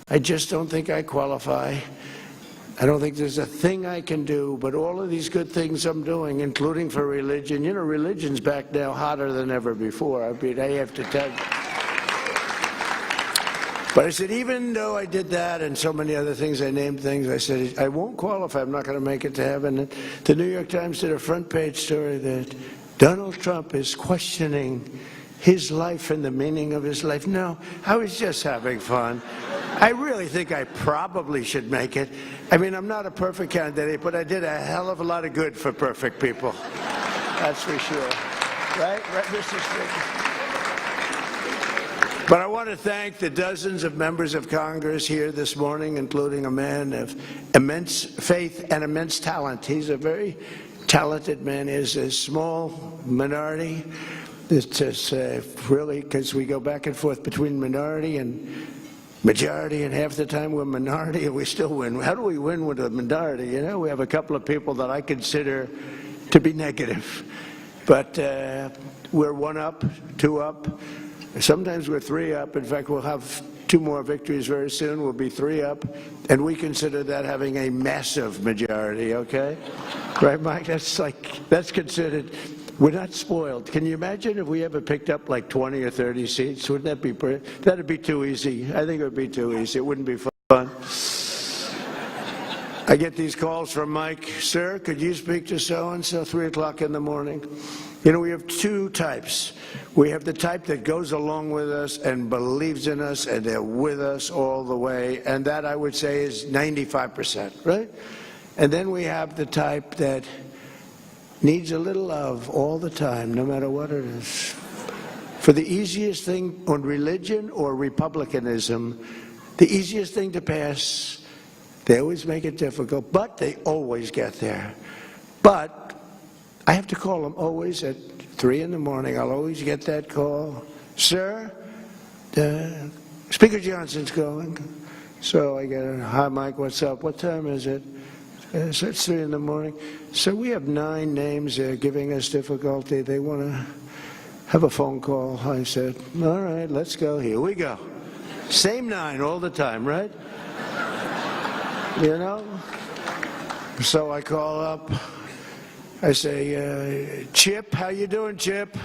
I just don't think I qualify. I don't think there's a thing I can do, but all of these good things I'm doing, including for religion, you know, religion's back now hotter than ever before. I mean, I have to tell you. But I said, even though I did that and so many other things, I named things, I said, I won't qualify. I'm not going to make it to heaven. And the New York Times did a front page story that Donald Trump is questioning his life and the meaning of his life. No, I was just having fun. I really think I probably should make it. I mean, I'm not a perfect candidate, but I did a hell of a lot of good for perfect people. That's for sure. Right, Mr. Speaker? But I want to thank the dozens of members of Congress here this morning, including a man of immense faith and immense talent. He's a very talented man. He's a small minority. It's just really, because we go back and forth between minority and majority, and half the time we're minority and we still win. How do we win with a minority? You know, we have a couple of people that I consider to be negative. But we're 1 up, 2 up. Sometimes we're 3 up. In fact, we'll have 2 more victories very soon. We'll be 3 up. And we consider that having a massive majority, okay? Right, Mike? That's considered. We're not spoiled. Can you imagine if we ever picked up like 20 or 30 seats? Wouldn't that be pretty? That'd be too easy. I think it would be too easy. It wouldn't be fun. I get these calls from Mike. Sir, could you speak to so-and-so 3 o'clock in the morning? You know, we have 2 types. We have the type that goes along with us and believes in us, and they're with us all the way. And that, I would say, is 95%, right? And then we have the type that needs a little love all the time, no matter what it is. For the easiest thing on religion or republicanism, the easiest thing to pass, they always make it difficult, but they always get there. But I have to call them always at 3 in the morning. I'll always get that call. Sir, Speaker Johnson's going. So I get a, hi, Mike, what's up? What time is it? So it's 3 in the morning. So we have 9 names giving us difficulty. They want to have a phone call. I said, all right, let's go. Here we go. Same 9 all the time, right? You know? So I call up. I say, Chip, how you doing, Chip?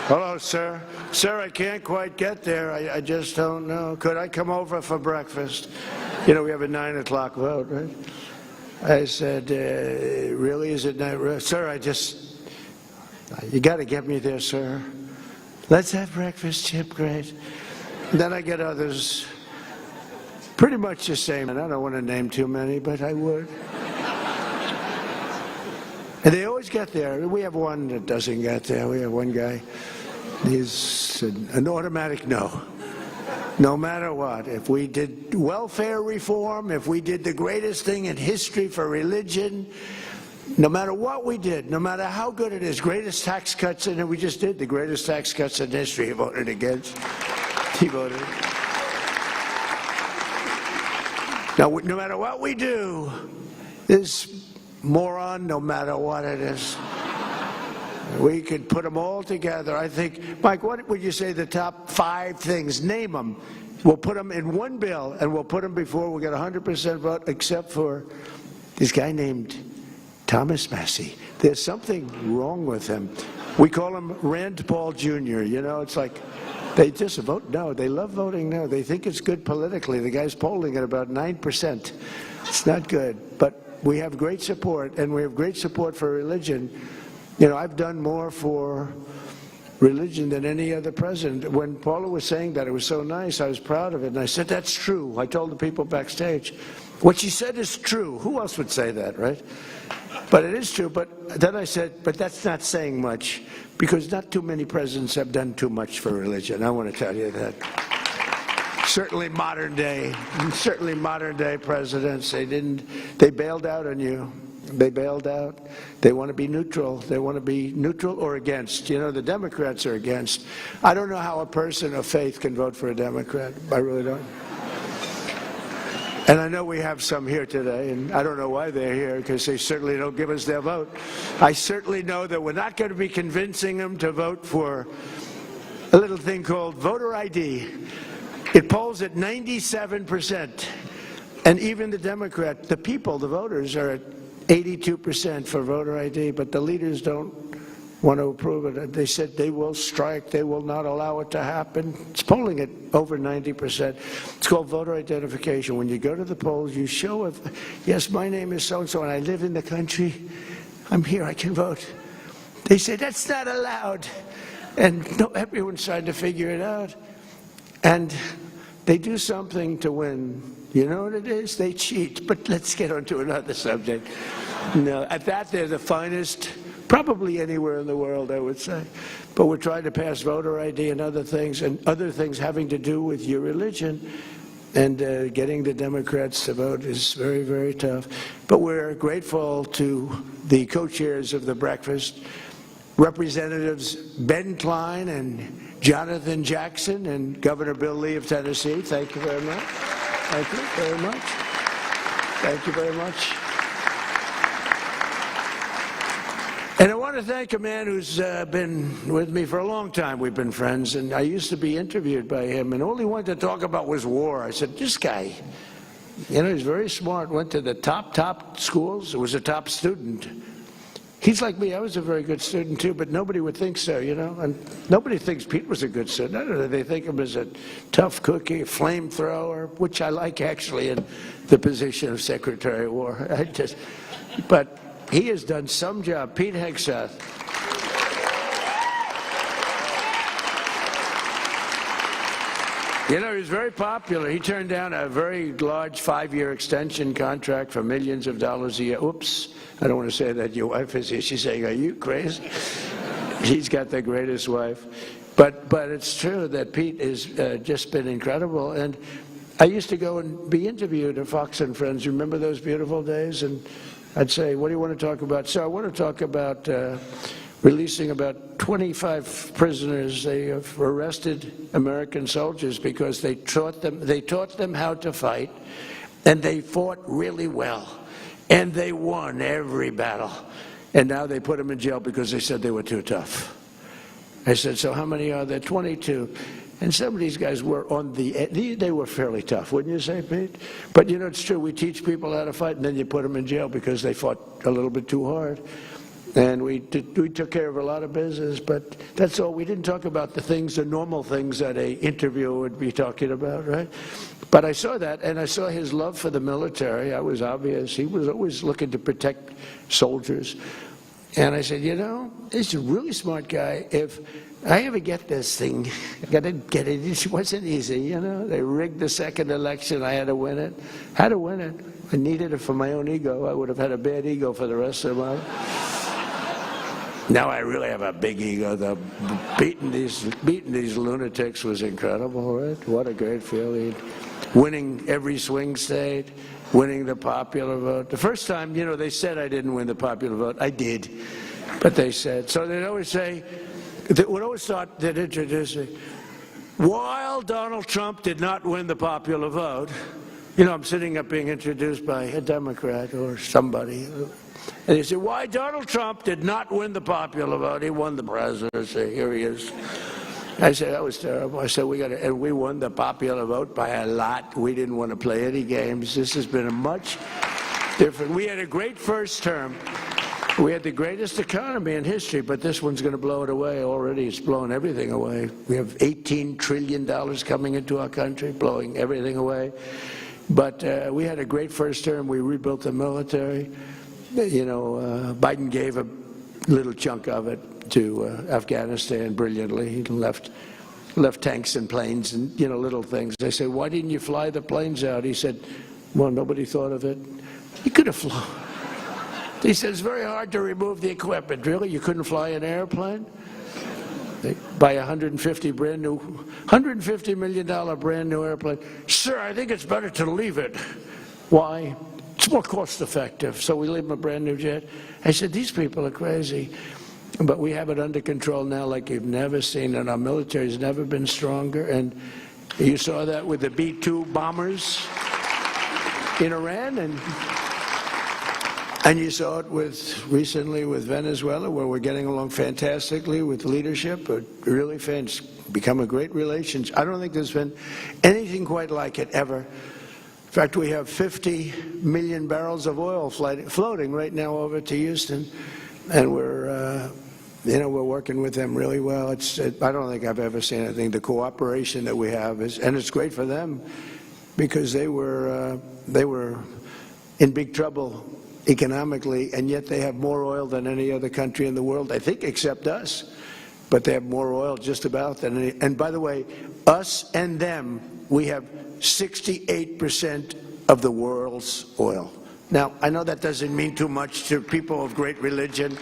Hello, sir. Sir, I can't quite get there. I just don't know. Could I come over for breakfast? You know, we have a 9 o'clock vote, right? I said, really, is it not? Sir, you got to get me there, sir. Let's have breakfast, Chip, great. And then I get others, pretty much the same. And I don't want to name too many, but I would. And they always get there. We have one that doesn't get there. We have one guy. He's an automatic no. No matter what. If we did welfare reform, if we did the greatest thing in history for religion, no matter what we did, no matter how good it is, greatest tax cuts, and we just did the greatest tax cuts in history, he voted against. He voted. Now, no matter what we do, this moron, no matter what it is, we could put them all together. I think, Mike, what would you say the top 5 things? Name them. We'll put them in one bill, and we'll put them before we get 100% vote, except for this guy named Thomas Massey. There's something wrong with him. We call him Rand Paul Jr. You know, it's like they just vote no. They love voting no. They think it's good politically. The guy's polling at about 9%. It's not good, but we have great support, and we have great support for religion. You know, I've done more for religion than any other president. When Paula was saying that, it was so nice. I was proud of it, and I said, that's true. I told the people backstage, what she said is true. Who else would say that, right? But it is true. But then I said, but that's not saying much, because not too many presidents have done too much for religion. I want to tell you that. certainly modern day presidents. They bailed out on you. They bailed out. They want to be neutral. They want to be neutral or against. You know, the Democrats are against. I don't know how a person of faith can vote for a Democrat. I really don't. And I know we have some here today, and I don't know why they're here, because they certainly don't give us their vote. I certainly know that we're not going to be convincing them to vote for a little thing called voter ID. It polls at 97%. And even the Democrat, the people, the voters, are at 82% for voter ID, but the leaders don't want to approve it. They said they will strike, they will not allow it to happen. It's polling at over 90%. It's called voter identification. When you go to the polls, you show, yes, my name is so-and-so, and I live in the country. I'm here, I can vote. They say, that's not allowed. And no, everyone's trying to figure it out. And they do something to win. You know what it is? They cheat. But let's get on to another subject. No, at that, they're the finest, probably anywhere in the world, I would say. But we're trying to pass voter ID and other things having to do with your religion. And getting the Democrats to vote is very, very tough. But we're grateful to the co-chairs of the breakfast, Representatives Ben Klein and Jonathan Jackson and Governor Bill Lee of Tennessee. Thank you very much. Thank you very much. Thank you very much. And I want to thank a man who's been with me for a long time. We've been friends, and I used to be interviewed by him, and all he wanted to talk about was war. I said, this guy, you know, he's very smart, went to the top schools, was a top student. He's like me. I was a very good student, too, but nobody would think so, you know. And nobody thinks Pete was a good student. I don't know. They think him as a tough cookie, a flamethrower, which I like, actually, in the position of Secretary of War. But he has done some job. Pete Hegseth. You know, he's very popular. He turned down a very large 5-year extension contract for millions of dollars a year. Oops. I don't want to say that. Your wife is here. She's saying, are you crazy? He's got the greatest wife. But it's true that Pete has just been incredible. And I used to go and be interviewed at Fox and Friends. You remember those beautiful days? And I'd say, what do you want to talk about? So I want to talk about releasing about 25 prisoners. They have arrested American soldiers because they taught them how to fight, and they fought really well. And they won every battle. And now they put them in jail because they said they were too tough. I said, so how many are there? 22. And some of these guys were they were fairly tough, wouldn't you say, Pete? But you know, it's true. We teach people how to fight, and then you put them in jail because they fought a little bit too hard. And we took care of a lot of business, but that's all. We didn't talk about the normal things that an interviewer would be talking about, right? But I saw that, and I saw his love for the military. It was obvious. He was always looking to protect soldiers. And I said, you know, he's a really smart guy. If I ever get this thing, I got to get it. It wasn't easy, you know. They rigged the second election. I had to win it. Had to win it. I needed it for my own ego. I would have had a bad ego for the rest of my life. Now I really have a big ego, though. Beating these lunatics was incredible, right? What a great feeling. Winning every swing state, winning the popular vote. The first time, you know, they said I didn't win the popular vote. I did. But they said. So they'd always say, they would always thought they'd introduce me. While Donald Trump did not win the popular vote, you know, I'm sitting up being introduced by a Democrat or somebody. And he said, why Donald Trump did not win the popular vote? He won the presidency. Here he is. I said, that was terrible. I said, and we won the popular vote by a lot. We didn't want to play any games. This has been a much different. We had a great first term. We had the greatest economy in history, but this one's going to blow it away. Already it's blown everything away. We have $18 trillion coming into our country, blowing everything away. But we had a great first term. We rebuilt the military. You know, Biden gave a little chunk of it to Afghanistan brilliantly. He left tanks and planes and, you know, little things. They said, why didn't you fly the planes out? He said, well, nobody thought of it. You could have flown. He said, it's very hard to remove the equipment. Really? You couldn't fly an airplane? buy a $150 million brand new airplane. Sir, I think it's better to leave it. Why? It's more cost effective. So we leave them a brand new jet. I said, these people are crazy. But we have it under control now like you've never seen, and our military has never been stronger. And you saw that with the B-2 bombers in Iran, and you saw it recently with Venezuela, where we're getting along fantastically with leadership. Really become a great relationship. I don't think there's been anything quite like it ever. In fact, we have 50 million barrels of oil floating right now over to Houston, and we're working with them really well. I don't think I've ever seen anything. The cooperation that we have and it's great for them, because they were in big trouble economically, and yet they have more oil than any other country in the world, I think, except us. But they have more oil just about than any. And by the way, us and them, we have 68% of the world's oil. Now, I know that doesn't mean too much to people of great religion.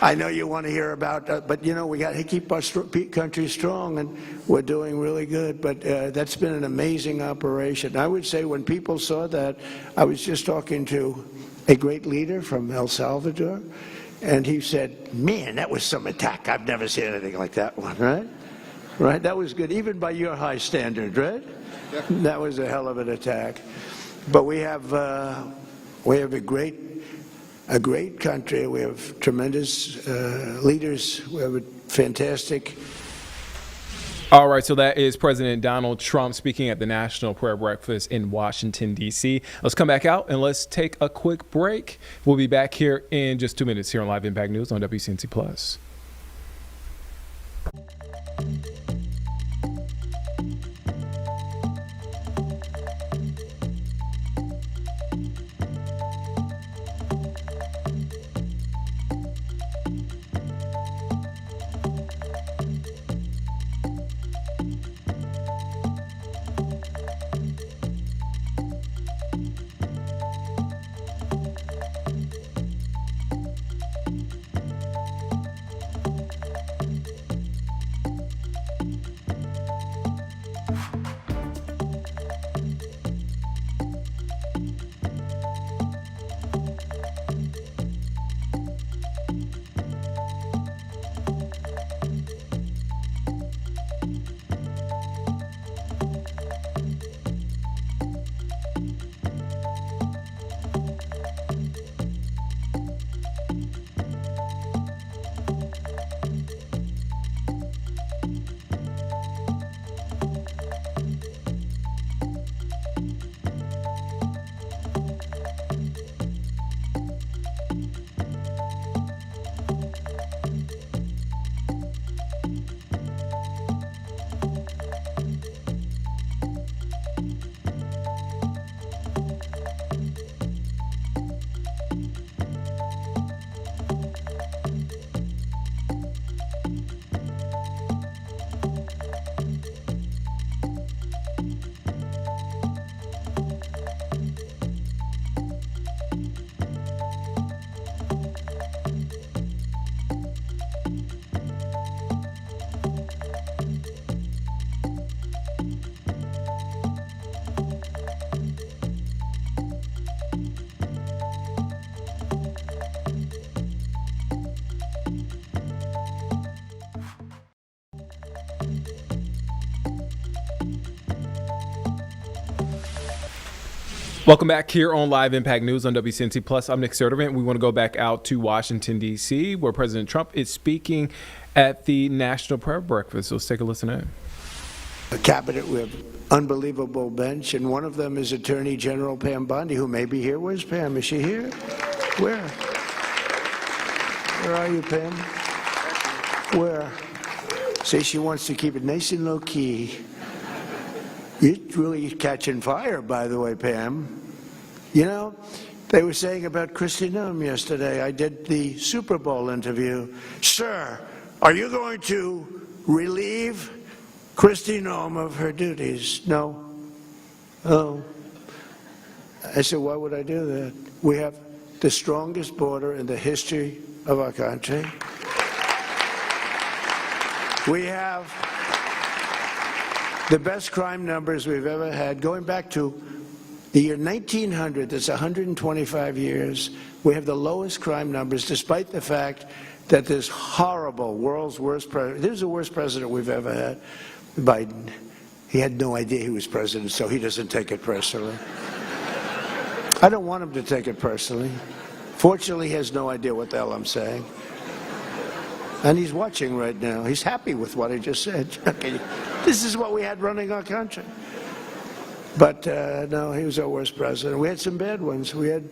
I know you want to hear about, but we got to keep our country strong, and we're doing really good. But that's been an amazing operation. I would say when people saw that, I was just talking to a great leader from El Salvador, and he said, man, that was some attack. I've never seen anything like that one, right? Right? That was good, even by your high standard, right? Yeah. That was a hell of an attack. But we have a great country. We have tremendous leaders. We have a fantastic. All right, so that is President Donald Trump speaking at the National Prayer Breakfast in Washington, D.C. Let's come back out and let's take a quick break. We'll be back here in just 2 minutes here on Live Impact News on WCNC Plus. Welcome back here on Live Impact News on WCNC Plus. I'm Nick Sertivant. We want to go back out to Washington, D.C., where President Trump is speaking at the National Prayer Breakfast. So let's take a listen in. A cabinet with unbelievable bench, and one of them is Attorney General Pam Bondi, who may be here. Where's Pam? Is she here? Where? Where are you, Pam? Where? See, she wants to keep it nice and low key. You're really catching fire, by the way, Pam. You know, they were saying about Kristi Noem yesterday. I did the Super Bowl interview. Sir, are you going to relieve Kristi Noem of her duties? No. Oh. I said, why would I do that? We have the strongest border in the history of our country. We have the best crime numbers we've ever had. Going back to the year 1900, that's 125 years, we have the lowest crime numbers, despite the fact that this horrible, world's worst president, this is the worst president we've ever had, Biden. He had no idea he was president, so he doesn't take it personally. I don't want him to take it personally. Fortunately, he has no idea what the hell I'm saying. And he's watching right now. He's happy with what I just said. Okay. This is what we had running our country. But no, he was our worst president. We had some bad ones. We had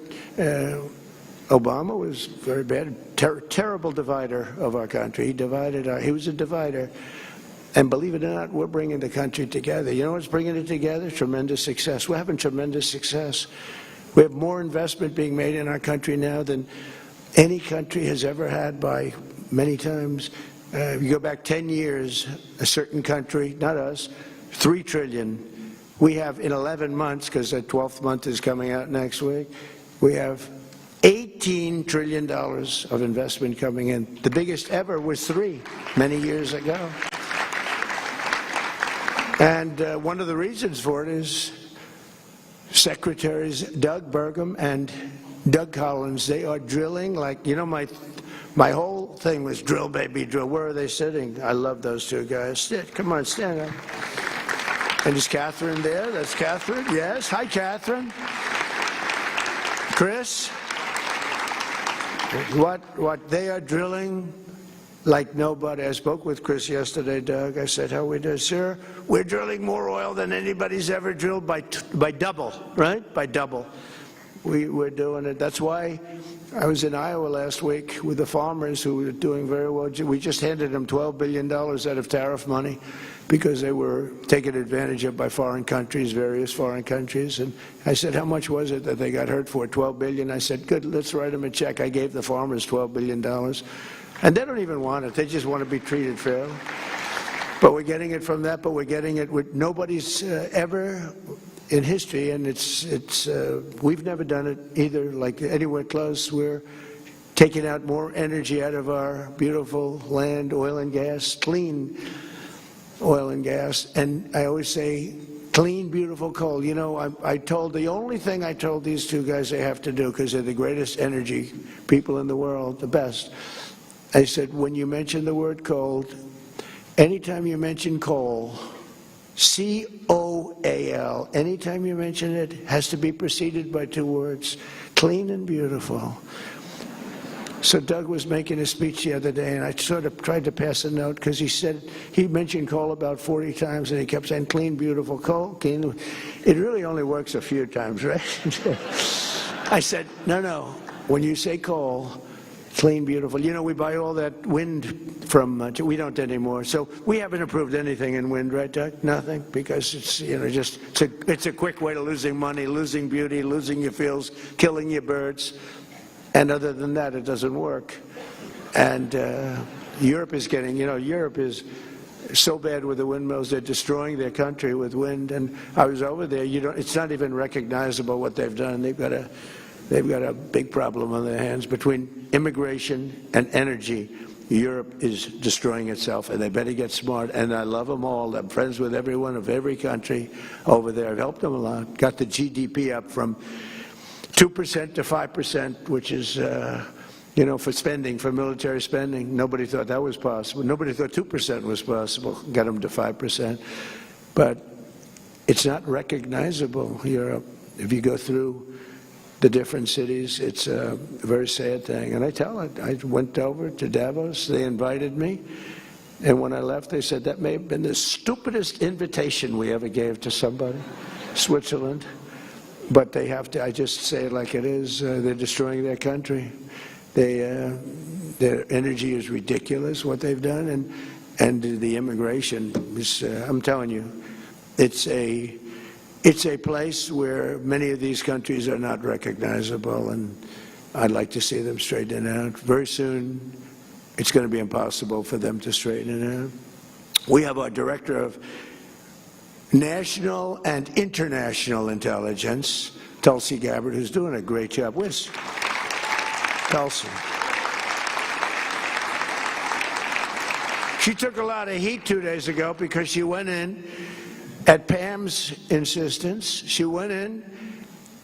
Obama was very bad, terrible divider of our country. He was a divider. And believe it or not, we're bringing the country together. You know what's bringing it together? Tremendous success. We're having tremendous success. We have more investment being made in our country now than any country has ever had by many times. You go back 10 years, a certain country, not us, $3 trillion. We have in 11 months, because the 12th month is coming out next week, we have $18 trillion of investment coming in. The biggest ever was $3 many years ago. And one of the reasons for it is Secretaries Doug Burgum and Doug Collins. They are drilling like, you know, my whole thing was drill, baby, drill. Where are they sitting? I love those two guys. Come on, stand up. And is Catherine there? That's Catherine. Yes. Hi, Catherine. Chris. What they are drilling like nobody. I spoke with Chris yesterday, Doug. I said, how we do, sir? We're drilling more oil than anybody's ever drilled by double, right? By double. We're doing it. That's why I was in Iowa last week with the farmers who were doing very well. We just handed them $12 billion out of tariff money because they were taken advantage of by foreign countries, various foreign countries. And I said, how much was it that they got hurt for? $12 billion. I said, good, let's write them a check. I gave the farmers $12 billion. And they don't even want it. They just want to be treated fairly. But we're getting it from that, but we're getting it with nobody's ever in history, and we've never done it either, like anywhere close. We're taking out more energy out of our beautiful land, oil and gas, clean oil and gas. And I always say, clean, beautiful coal. You know, the only thing I told these two guys they have to do, because they're the greatest energy people in the world, the best, I said, when you mention the word coal, anytime you mention coal, C-O-A-L, anytime you mention it, has to be preceded by two words, clean and beautiful. So Doug was making a speech the other day, and I sort of tried to pass a note, because he mentioned coal about 40 times, and he kept saying, clean, beautiful coal, clean. It really only works a few times, right? I said, no, when you say coal, clean, beautiful. You know, we buy all that wind from, we don't anymore. So we haven't approved anything in wind, right, Doug? Nothing, because it's, you know, it's a quick way to losing money, losing beauty, losing your fields, killing your birds. And other than that, it doesn't work. And Europe is Europe is so bad with the windmills, they're destroying their country with wind. And I was over there, it's not even recognizable what they've done. They've got a big problem on their hands. Between immigration and energy, Europe is destroying itself, and they better get smart. And I love them all. I'm friends with everyone of every country over there. I've helped them a lot. Got the GDP up from 2% to 5%, which is, for spending, for military spending. Nobody thought that was possible. Nobody thought 2% was possible. Got them to 5%. But it's not recognizable, Europe. If you go through the different cities, it's a very sad thing. And I tell it, I went over to Davos, they invited me, and when I left, they said that may have been the stupidest invitation we ever gave to somebody, Switzerland. But they have to, I just say it like it is, they're destroying their country. Their energy is ridiculous, what they've done, and the immigration is, I'm telling you, it's a place where many of these countries are not recognizable, and I'd like to see them straighten it out. Very soon, it's going to be impossible for them to straighten it out. We have our Director of National and International Intelligence, Tulsi Gabbard, who's doing a great job. Where's Tulsi? She took a lot of heat 2 days ago because she went in at Pam's insistence. She went in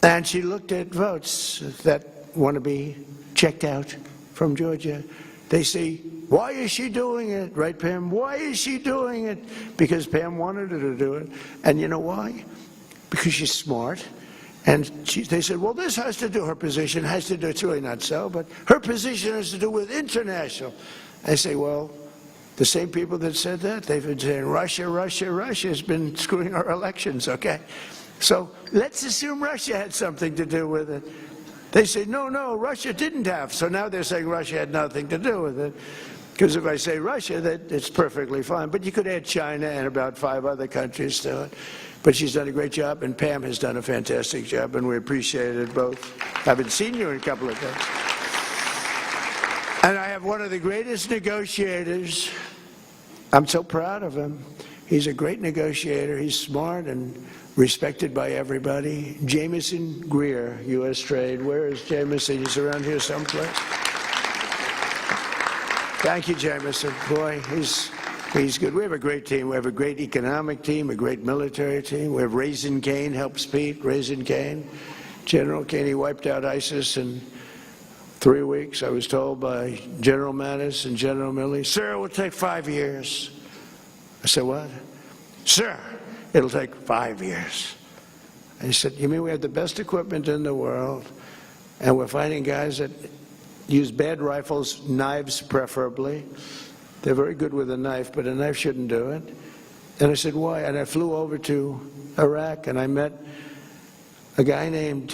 and she looked at votes that want to be checked out from Georgia. They say, why is she doing it? Right, Pam? Why is she doing it? Because Pam wanted her to do it. And you know why? Because she's smart. And they said, well, this has to do, her position has to do, it's really not so, but her position has to do with international. I say, well, the same people that said that, they've been saying Russia, Russia, Russia has been screwing our elections, okay? So let's assume Russia had something to do with it. They say, no, no, Russia didn't have. So now they're saying Russia had nothing to do with it. Because if I say Russia, that it's perfectly fine. But you could add China and about 5 other countries to it. But she's done a great job, and Pam has done a fantastic job, and we appreciate it both. I haven't seen you in a couple of days. And I have one of the greatest negotiators. I'm so proud of him. He's a great negotiator. He's smart and respected by everybody. Jameson Greer, U.S. Trade. Where is Jameson? He's around here someplace. Thank you, Jameson. Boy, he's good. We have a great team. We have a great economic team, a great military team. We have Raisin Cain helps Pete. Raisin Cain, General Cain. He wiped out ISIS in 3 weeks, I was told by General Mattis and General Milley. Sir, it will take 5 years. I said, what? Sir, it'll take 5 years. And he said, you mean we have the best equipment in the world, and we're finding guys that use bad rifles, knives preferably. They're very good with a knife, but a knife shouldn't do it. And I said, why? And I flew over to Iraq, and I met a guy named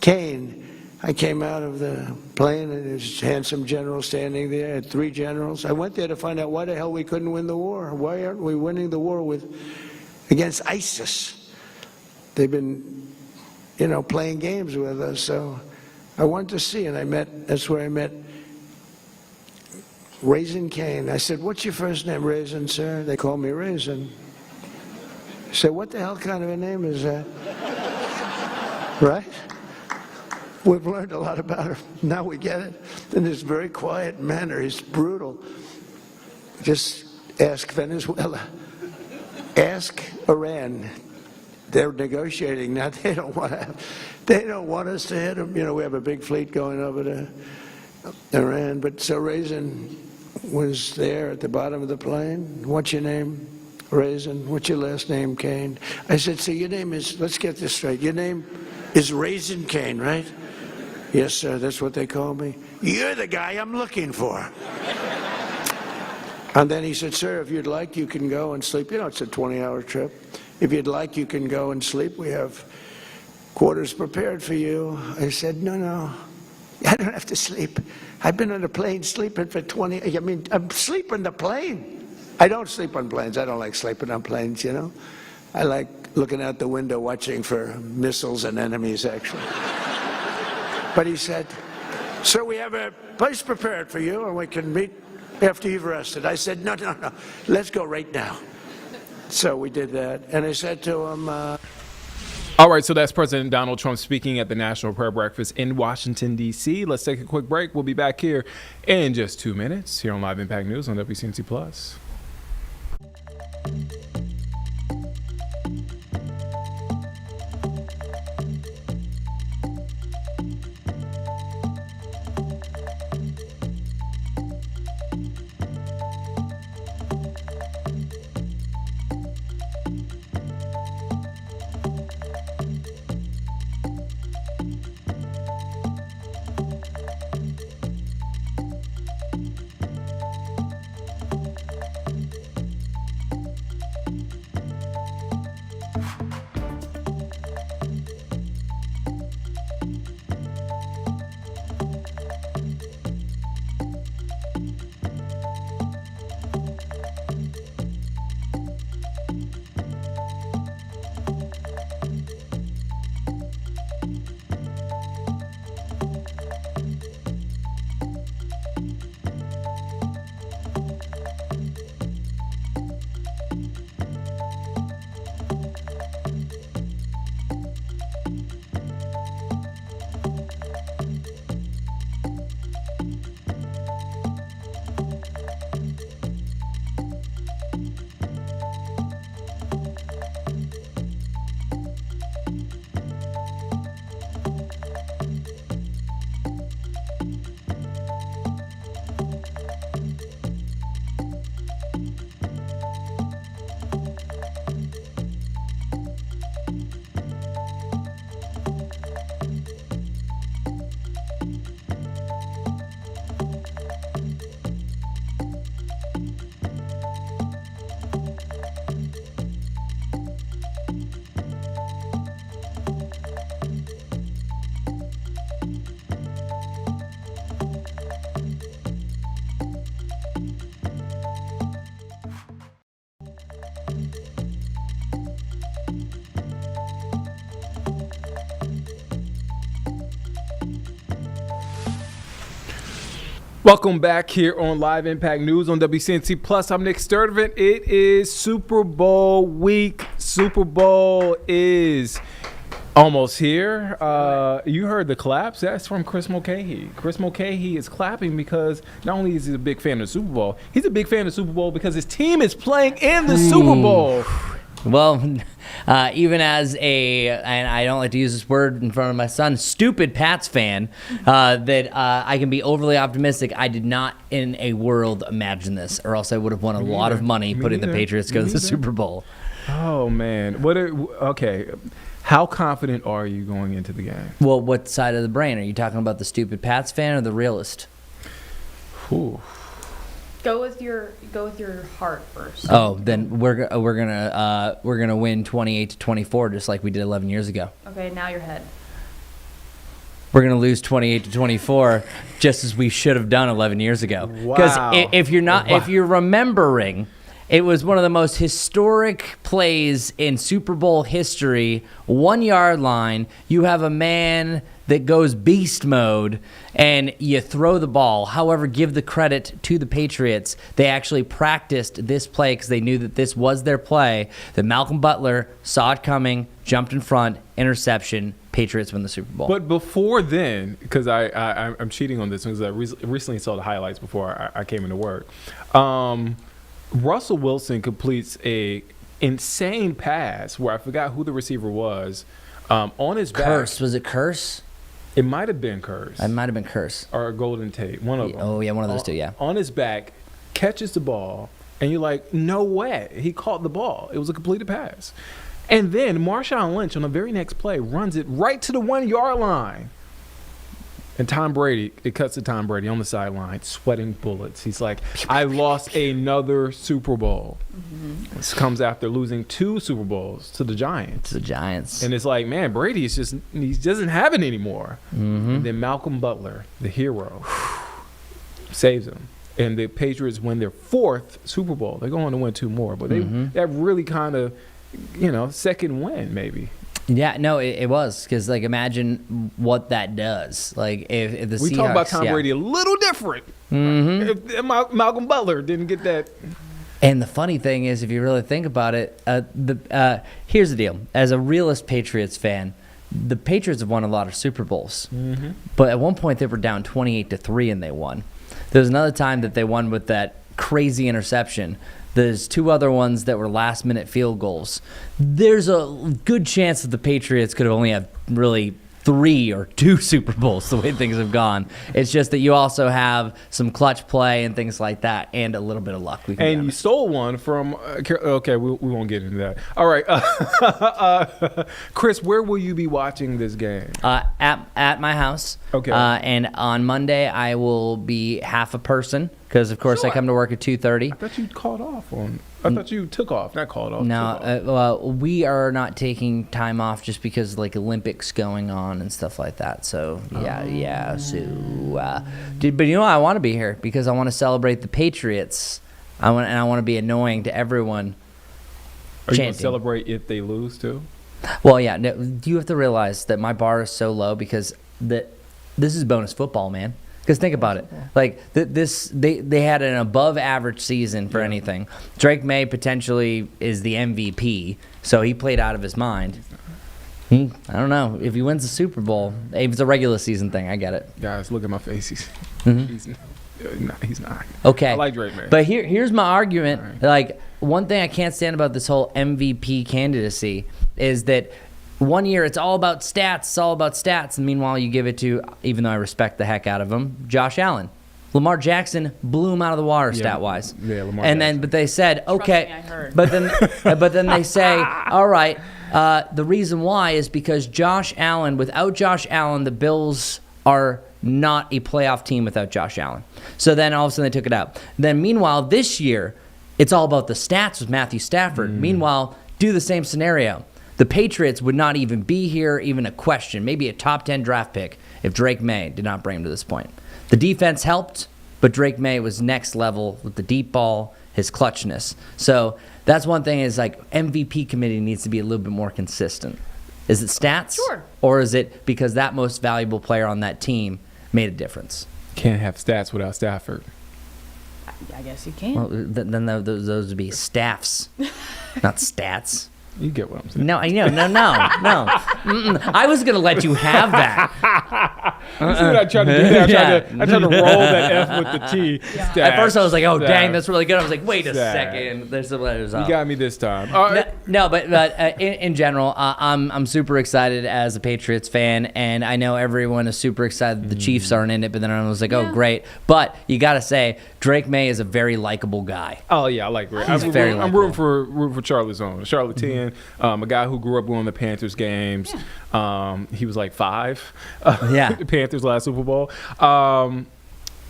Cain. I came out of the plane, and there's a handsome general standing there. I had 3 generals. I went there to find out why the hell we couldn't win the war. Why aren't we winning the war against ISIS? They've been, playing games with us. So I went to see, and that's where I met Raisin Cain. I said, what's your first name? Raisin, sir? They call me Raisin. I said, what the hell kind of a name is that? Right? We've learned a lot about her. Now we get it. In this very quiet manner, he's brutal. Just ask Venezuela. Ask Iran. They're negotiating now. They don't want us to hit them. We have a big fleet going over to Iran. But so Raisin was there at the bottom of the plane. What's your name? Raisin. What's your last name? Cain. I said, so your name is, let's get this straight. Your name is Raisin Cain, right? Yes, sir, that's what they call me. You're the guy I'm looking for. And then he said, sir, if you'd like, you can go and sleep. It's a 20-hour trip. If you'd like, you can go and sleep. We have quarters prepared for you. I said, no, I don't have to sleep. I've been on a plane sleeping for 20, I'm sleeping the plane. I don't sleep on planes. I don't like sleeping on planes, I like looking out the window watching for missiles and enemies, actually. But he said, sir, we have a place prepared for you, and we can meet after you've rested. I said, no, let's go right now. So we did that, and I said to him... All right, so that's President Donald Trump speaking at the National Prayer Breakfast in Washington, D.C. Let's take a quick break. We'll be back here in just 2 minutes here on Live Impact News on WCNC Plus. Welcome back here on Live Impact News on WCNC Plus. I'm Nick Sturdivant. It is Super Bowl week. Super Bowl is almost here. You heard the claps. That's from Chris Mulcahy. Chris Mulcahy is clapping because not only is he a big fan of the Super Bowl, he's a big fan of the Super Bowl because his team is playing in the Super Bowl. Well, even as and I don't like to use this word in front of my son, stupid Pats fan, that I can be overly optimistic. I did not in a world imagine this, or else I would have won a lot of money putting the Patriots go to the Super Bowl. Oh, man. Okay. How confident are you going into the game? Well, what side of the brain? Are you talking about the stupid Pats fan or the realist? Ooh. Go with your heart first. Oh, then we're gonna win 28-24, just like we did 11 years ago. Okay, now your head. We're gonna lose 28-24, just as we should have done 11 years ago. Because if you're remembering, it was one of the most historic plays in Super Bowl history. 1 yard line. You have a man that goes beast mode, and you throw the ball. However, give the credit to the Patriots. They actually practiced this play because they knew that this was their play. That Malcolm Butler saw it coming, jumped in front, interception. Patriots win the Super Bowl. But before then, because I'm cheating on this because I recently saw the highlights before I came into work. Russell Wilson completes a insane pass where I forgot who the receiver was. On his back. Curse. Was it Curse? It might have been Curse. It might have been Curse. Or Golden Tate. One of them. Oh, yeah, one of those two, yeah. On his back, catches the ball, and you're like, no way. He caught the ball. It was a completed pass. And then Marshawn Lynch on the very next play runs it right to the 1 yard line. And Tom Brady, it cuts to Tom Brady on the sideline, sweating bullets. He's like, I lost another Super Bowl. Mm-hmm. This comes after losing 2 Super Bowls to the Giants. And it's like, man, Brady he doesn't have it anymore. Mm-hmm. And then Malcolm Butler, the hero, saves him. And the Patriots win their 4th Super Bowl. They're going to win 2 more. But that really kind of, second win maybe. Yeah, no, it was because imagine what that does. Like if the Seahawks, we talk about Tom Brady a little different. Mm-hmm. If Malcolm Butler didn't get that. And the funny thing is, if you really think about it, here's the deal: as a realist Patriots fan, the Patriots have won a lot of Super Bowls, but at one point they were down 28-3 and they won. There was another time that they won with that crazy interception. There's 2 other ones that were last-minute field goals. There's a good chance that the Patriots could have only had really 3 or 2 Super Bowls the way things have gone. It's just that you also have some clutch play and things like that and a little bit of luck. And you stole one from okay, we won't get into that. All right. Chris, where will you be watching this game? At my house. Okay. And on Monday, I will be half a person because, of course, I come to work at 2:30. I thought you called off on. I thought you took off, not called off. No, we are not taking time off just because Olympics going on and stuff like that. So yeah. So, but I want to be here because I want to celebrate the Patriots. I want to be annoying to everyone. Are you going to celebrate if they lose too? Well, yeah. No, you have to realize that my bar is so low because this is bonus football, man. Because think about it, they had an above average season for anything. Drake May potentially is the MVP, so he played out of his mind. I don't know if he wins the Super Bowl. If it's a regular season thing, I get it. Guys, look at my face. He's not. Okay. I like Drake May. But here's my argument. Right. One thing I can't stand about this whole MVP candidacy is that 1 year, it's all about stats. And meanwhile, you give it to, even though I respect the heck out of him, Josh Allen. Lamar Jackson blew him out of the water stat-wise. Yeah, Lamar Jackson. But they said, okay. Trust me, I heard. But then they say, all right, the reason why is because without Josh Allen, the Bills are not a playoff team without Josh Allen. So then all of a sudden they took it out. Then meanwhile, this year, it's all about the stats with Matthew Stafford. Meanwhile, do the same scenario. The Patriots would not even be here, even a question, maybe a top 10 draft pick if Drake May did not bring him to this point. The defense helped, but Drake May was next level with the deep ball, his clutchness. So that's one thing is MVP committee needs to be a little bit more consistent. Is it stats? Sure. Or is it because that most valuable player on that team made a difference? Can't have stats without Stafford. I guess you can. Well, then those would be staffs, not stats. You get what I'm saying. No. Mm-mm. I was gonna let you have that. You see what I tried to do there? I tried to roll that F with the T. Yeah. At first I was like, oh, dang, that's really good. I was like, wait a second. There's some letters off. You got me this time. No, but in general, I'm super excited as a Patriots fan, and I know everyone is super excited the Chiefs aren't in it, but then I was like, oh, great. But you got to say, Drake May is a very likable guy. Oh, yeah, I like Drake. I'm rooting for Charlotte's own. Charlotte 10, a guy who grew up going to Panthers games. Yeah. He was like 5. Panthers last Super Bowl. You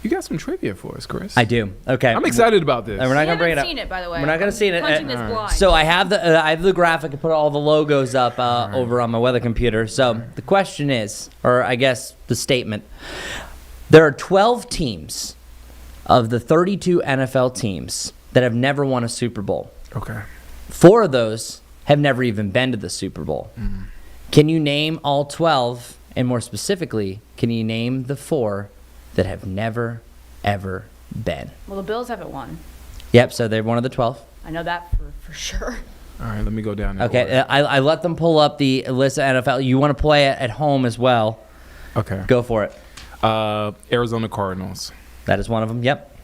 got some trivia for us, Chris. I do. Okay. I'm excited about this. And we're not going to bring it up. Seen it, by the way. We're not going to see it. Punching this blind. So I have the graphic and put all the logos up over on my weather computer. So the question is, or I guess the statement, there are 12 teams of the 32 NFL teams that have never won a Super Bowl. Okay. 4 of those have never even been to the Super Bowl. Mm. Can you name all 12? And more specifically, can you name the 4 that have never, ever been? Well, the Bills haven't won. Yep, so they're one of the 12. I know that for sure. All right, let me go down. Okay, I let them pull up the list of NFL. You want to play it at home as well. Okay. Go for it. Arizona Cardinals. That is one of them, yep.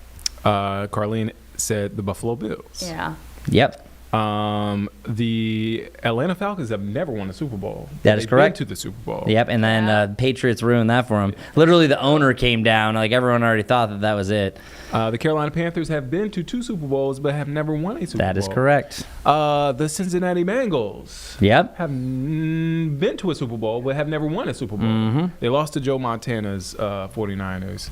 Carlene said the Buffalo Bills. Yeah. Yep. The Atlanta Falcons have never won a Super Bowl. That is correct. Been to the Super Bowl. Yep, and then Patriots ruined that for them. Literally, the owner came down. Like, everyone already thought that was it. The Carolina Panthers have been to 2 Super Bowls, but have never won a Super Bowl. That is correct. The Cincinnati Bengals. Yep. Have been to a Super Bowl, but have never won a Super Bowl. Mm-hmm. They lost to Joe Montana's 49ers.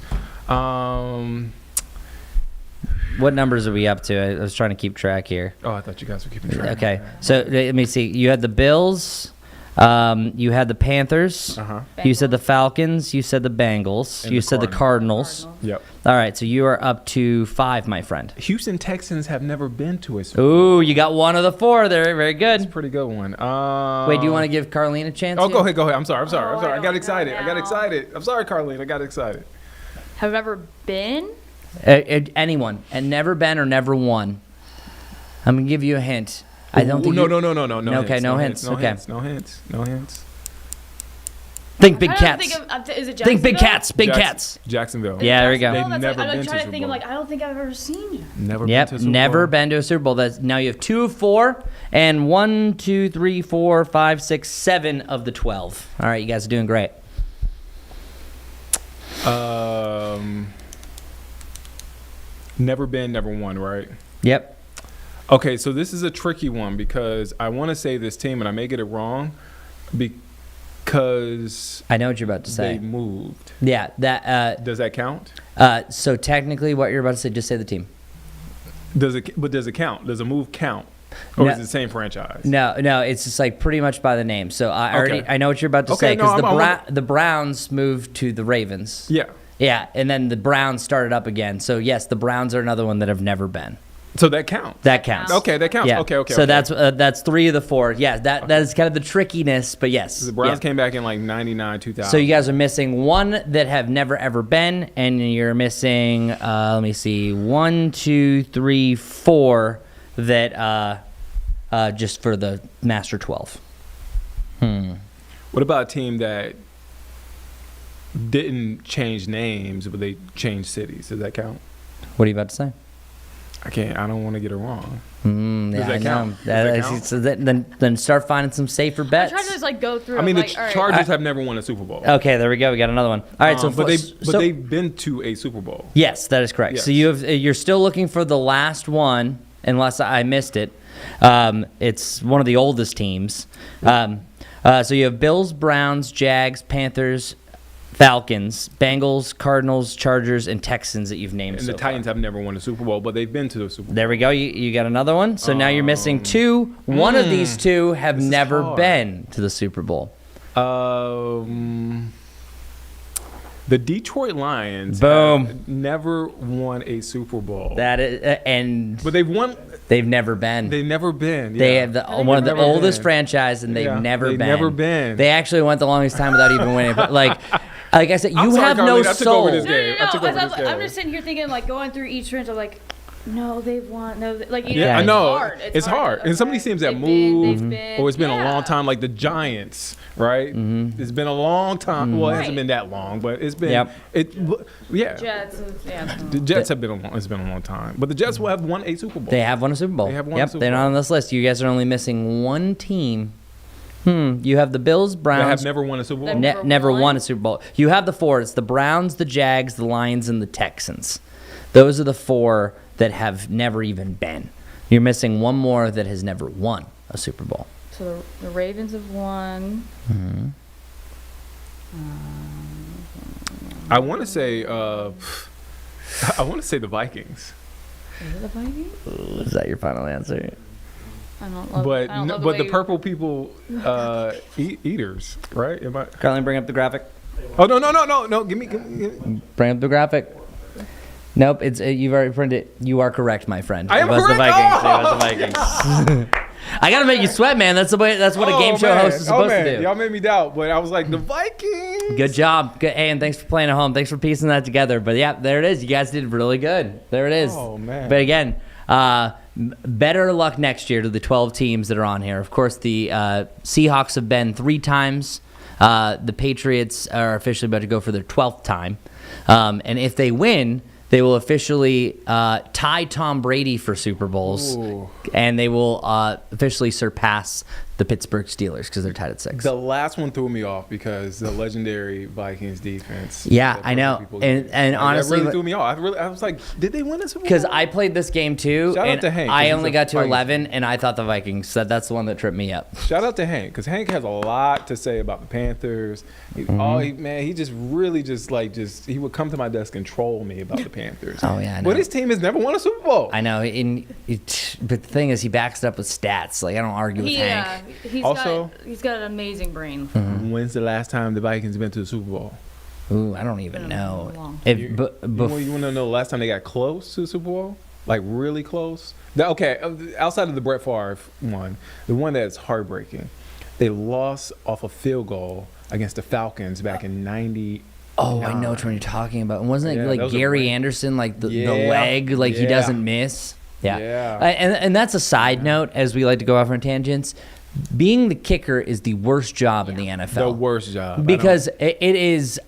What numbers are we up to? I was trying to keep track here. Oh, I thought you guys were keeping track. Okay, so let me see. You had the Bills. You had the Panthers. Uh-huh. You said the Falcons. You said the Bengals. And you said the Cardinals. Yep. All right, so you are up to 5, my friend. Houston Texans have never been to a Super Bowl. Ooh, you got one of the 4 there. Very good. That's a pretty good one. Wait, do you want to give Carlene a chance? Oh, go ahead. I'm sorry. I got excited. I'm sorry, Carlene. I got excited. Have ever been? Anyone, and never been or never won. I'm gonna give you a hint. I don't think. No. Okay, no hints. Okay, no hints. Think big cats. Is it Jacksonville? Think big cats. Big cats. Jacksonville. Yeah, there we go. They've I'm never been to trying a to Super think. I'm Bowl. like, I don't think I've ever seen you. Never been to a Super Bowl. Never been to a Super Bowl. That's now you have 2 of 4, and 1, 2, 3, 4, 5, 6, 7 of the 12. All right, you guys are doing great. Never been, never won, right? Yep. Okay, so this is a tricky one because I want to say this team, and I may get it wrong because I know what you're about to say. They moved. Yeah, that. Does that count? So technically, what you're about to say, just say the team. Does it count? Does a move count? Or is it the same franchise? No, it's just like pretty much by the name. So I know what you're about to say because the Browns moved to the Ravens. Yeah. Yeah, and then the Browns started up again. So yes, the Browns are another one that have never been. So that counts. That counts. Okay, that counts. Yeah. Okay. So that's 3 of the 4. Yeah, that is kind of the trickiness, but yes. The Browns came back in like 99, 2000. So you guys are missing 1 that have never ever been, and you're missing let me see, 1, 2, 3, 4 that just for the Master 12. What about a team that didn't change names, but they changed cities? Does that count? What are you about to say? I don't want to get it wrong. Does that count? So then start finding some safer bets. I'm trying to just like go through. I mean, the like, Chargers have never won a Super Bowl. Okay, there we go. We got another one. All right, but they've been to a Super Bowl. Yes, that is correct. Yes. So you're still looking for the last one, unless I missed it. It's one of the oldest teams. So you have Bills, Browns, Jags, Panthers, Falcons, Bengals, Cardinals, Chargers, and Texans that you've named. And so the Titans far have never won a Super Bowl, but they've been to the Super Bowl. There we go. You got another one. So now you're missing 2. One of these 2 have never been to the Super Bowl. The Detroit Lions Boom. never won a Super Bowl. That is, but they've won. They've never been. They've never been. Yeah. They have one of the oldest franchises, and they've never been. Never been. They actually went the longest time without even winning. But like, Like I said, you have no soul. I took over this game. I'm just sitting here thinking, like, going through each range, I'm like, no, they've won. No, like, you Yeah, know, I know. It's hard. And some of these teams that move, or it's been a long time, like the Giants, right? It's been a long time. Well, it hasn't been that long, but it's been. Yeah. Jets. The Jets have been it's been a long time, but the Jets will have won a Super Bowl. They have won a Super Bowl. They have won a Super They're Bowl. not on this list. You guys are only missing one team. You have the Bills, Browns. They have never won a Super Bowl. Never won a Super Bowl. You have the four. It's the Browns, the Jags, the Lions, and the Texans. Those are the four that have never even been. You're missing one more that has never won a Super Bowl. So the Ravens have won. I want to say. I want to say the Vikings. Is it the Vikings? Is that your final answer? I don't love But I don't love but the way purple people eaters, right? Am I? Carlin, bring up the graphic. Oh no! Give me. Bring up the graphic. Nope, it's you've already printed it. You are correct, my friend. I am it was correct? The Vikings. Oh! It was the Vikings. I gotta make you sweat, man. That's the way. That's what a game show host is supposed to do. Y'all made me doubt, but I was like the Vikings. Good job. Good. Hey, and thanks for playing at home. Thanks for piecing that together. But yeah, there it is. You guys did really good. There it is. Oh, man. But again, better luck next year to the 12 teams that are on here. Of course, the Seahawks have been 3 times. The Patriots are officially about to go for their 12th time. And if they win, they will officially tie Tom Brady for Super Bowls. Ooh. And they will officially surpass the Pittsburgh Steelers because they're tied at 6. The last one threw me off because the legendary Vikings defense. Yeah, I know. And honestly, that really threw me off. I was like, did they win this? Because I played this game too, Shout out and to Hank, I 'cause only he's a got to Vikings 11, and I thought the Vikings said that's the one that tripped me up. Shout out to Hank, because Hank has a lot to say about the Panthers. He just really he would come to my desk and troll me about the Panthers. Oh yeah, I know. But his team has never won a Super Bowl. I know. But the thing is, he backs it up with stats. Like I don't argue with Hank. He's got an amazing brain. When's the last time the Vikings been to the Super Bowl? Ooh, I don't even know. You want to know the last time they got close to the Super Bowl? Like really close? Outside of the Brett Favre one, the one that's heartbreaking, they lost off a field goal against the Falcons back in '90. Oh, I know which one you're talking about. And wasn't it like Gary Anderson, like the Yeah. leg, like he doesn't miss? Yeah. And that's a side note, as we like to go off on tangents. Being the kicker is the worst job in the NFL. The worst job. Because it is,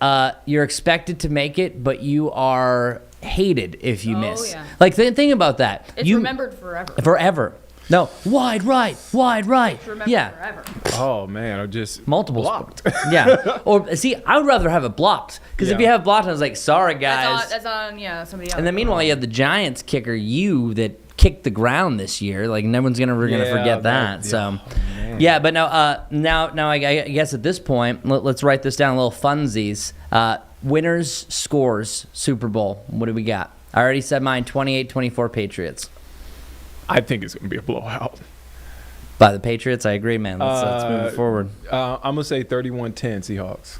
you're expected to make it, but you are hated if you miss. Yeah. Like, think about that. It's remembered forever. Forever. No, wide right. It's remembered forever. Oh man, or just multiple blocked. Yeah. Or see, I would rather have it blocked because if you have blocked, I was like, sorry guys. That's on somebody else. And then meanwhile, you have the Giants kicker, that kicked the ground this year. Like no one's gonna forget that. So, yeah. But no. Now I guess at this point, let's write this down. A little funsies. Winners scores Super Bowl. What do we got? I already said mine. 28-24 Patriots. I think it's gonna be a blowout. By the Patriots, I agree, man. Let's move it forward. I'm gonna say 31-10 Seahawks.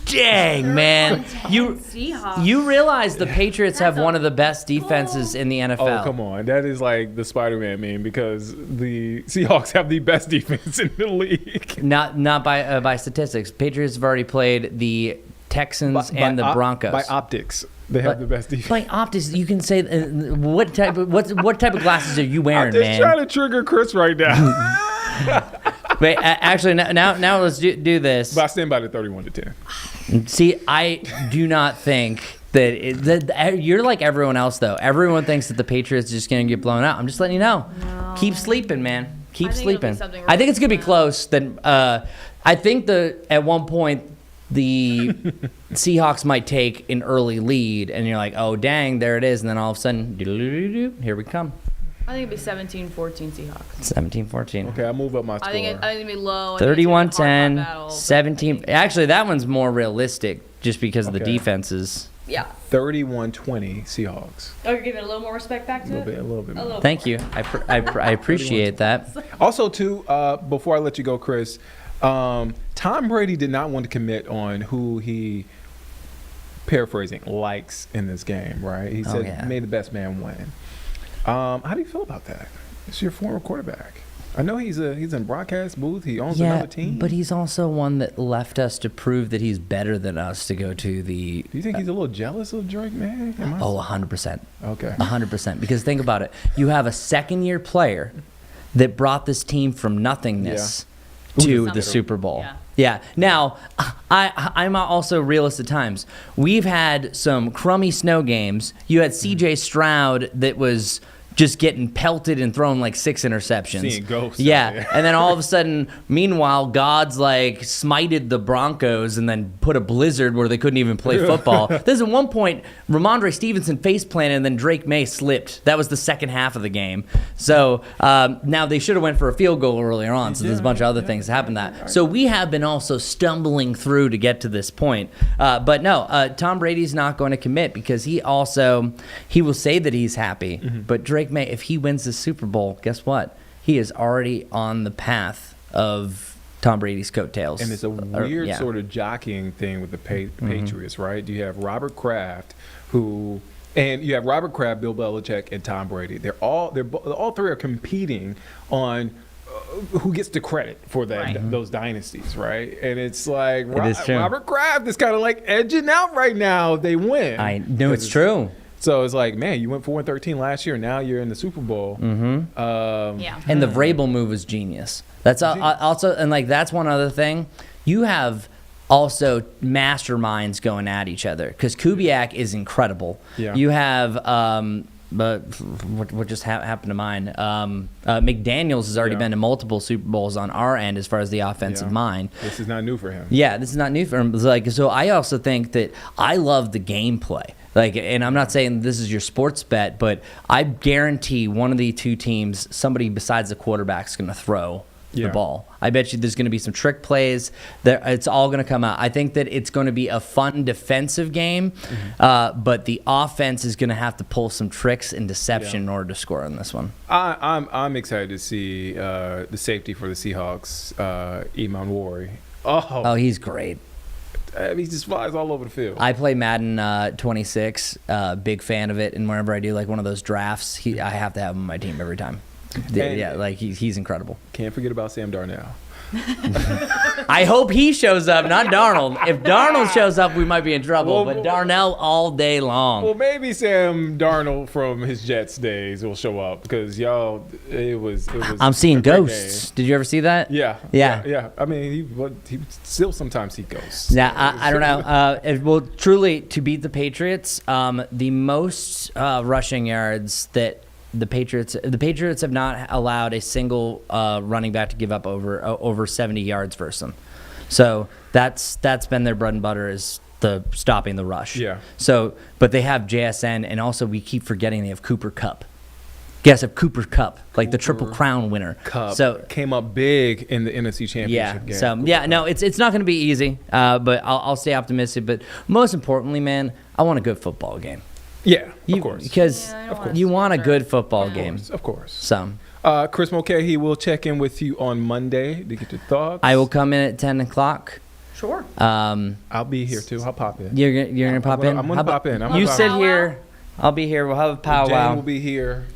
Dang, man. Seahawks. You realize the Patriots have one of the best defenses in the NFL. Oh, come on. That is like the Spider-Man meme because the Seahawks have the best defense in the league. Not by statistics. Patriots have already played the Texans and the Broncos. By optics, they have the best defense. By optics, you can say what type of glasses are you wearing, I'm man? just trying to trigger Chris right now. Wait, actually, now let's do this. But I stand by the 31-10. See, I do not think that you're like everyone else, though. Everyone thinks that the Patriots are just going to get blown out. I'm just letting you know. No. Keep sleeping, man. Keep sleeping. I think it's going to be close. Then I think at one point the Seahawks might take an early lead, and you're like, oh, dang, there it is. And then all of a sudden, here we come. I think it'd be 17-14 Seahawks. 17-14. Okay, I'll move up my score. I think it'd be low. 31-10, 17. Actually, that one's more realistic just because of the defenses. Yeah. 31-20 Seahawks. Oh, you're giving a little more respect back to A little bit more. Thank you. I appreciate that. Also, too, before I let you go, Chris, Tom Brady did not want to commit on who he, paraphrasing, likes in this game, right? He said, may the best man win. How do you feel about that? It's your former quarterback. I know he's in broadcast booth. He owns another team. But he's also one that left us to prove that he's better than us to go to the. Do you think he's a little jealous of Drake, man? 100%. Okay. 100%. Because think about it. You have a second-year player that brought this team from nothingness to the Super Bowl. Yeah. Now, I'm also realist at times. We've had some crummy snow games. You had C.J. Stroud that was just getting pelted and throwing like 6 interceptions. Seeing ghosts. Yeah. And then all of a sudden, meanwhile, God's like smited the Broncos and then put a blizzard where they couldn't even play football. There's at one point, Ramondre Stevenson face planted and then Drake May slipped. That was the second half of the game. So now they should have went for a field goal earlier on. So there's a bunch of other things that happened that. So we have been also stumbling through to get to this point. But no, Tom Brady's not going to commit because he will say that he's happy. But Drake May, if he wins the Super Bowl, guess what? He is already on the path of Tom Brady's coattails. And it's a weird sort of jockeying thing with the Patriots, right? You have Robert Kraft, Bill Belichick, and Tom Brady. All three are competing on who gets the credit for those dynasties, right? And it's like Robert Kraft is kind of like edging out right now. They win. I know it's true. So it's like, man, you went 4-13 last year. Now you're in the Super Bowl. And the Vrabel move was genius. That's also, and like that's one other thing. You have also masterminds going at each other because Kubiak is incredible. Yeah. You have, but what just happened to mine? McDaniels has already been to multiple Super Bowls on our end as far as the offensive mind. This is not new for him. Yeah, this is not new for him. Like, so I also think that I love the gameplay. Like, and I'm not saying this is your sports bet, but I guarantee one of the two teams, somebody besides the quarterback, is going to throw the ball. I bet you there's going to be some trick plays. It's all going to come out. I think that it's going to be a fun defensive game, but the offense is going to have to pull some tricks and deception in order to score on this one. I'm excited to see the safety for the Seahawks, Iman Wari. Oh, he's great. He just flies all over the field. I play Madden 26, big fan of it, and whenever I do like one of those drafts, I have to have him on my team every time. Like he's incredible. Can't forget about Sam Darnold. I hope he shows up, not Darnold. If Darnold shows up, we might be in trouble. But Darnell all day long. Well, maybe Sam Darnold from his Jets days will show up because it was. I'm seeing ghosts. Did you ever see that? Yeah. I mean, he still sometimes see ghosts. Yeah, I don't know. Well, truly, to beat the Patriots, the most rushing yards that. The Patriots have not allowed a single running back to give up over 70 yards versus them. So that's been their bread and butter is the stopping the rush. Yeah. So, but they have JSN, and also we keep forgetting they have Cooper Kupp. Guess of Cooper Kupp, like the Triple Crown winner. Kupp came up big in the NFC Championship game. So no, it's not going to be easy, but I'll stay optimistic. But most importantly, man, I want a good football game. Yeah, of course. Because you want a good football game. Of course. So, Chris Mulcahy will check in with you on Monday to get your thoughts. I will come in at 10 o'clock. Sure. I'll be here too. I'll pop in. You're gonna pop in? I'm gonna pop in. You sit here. I'll be here. We'll have a powwow. Jane will be here.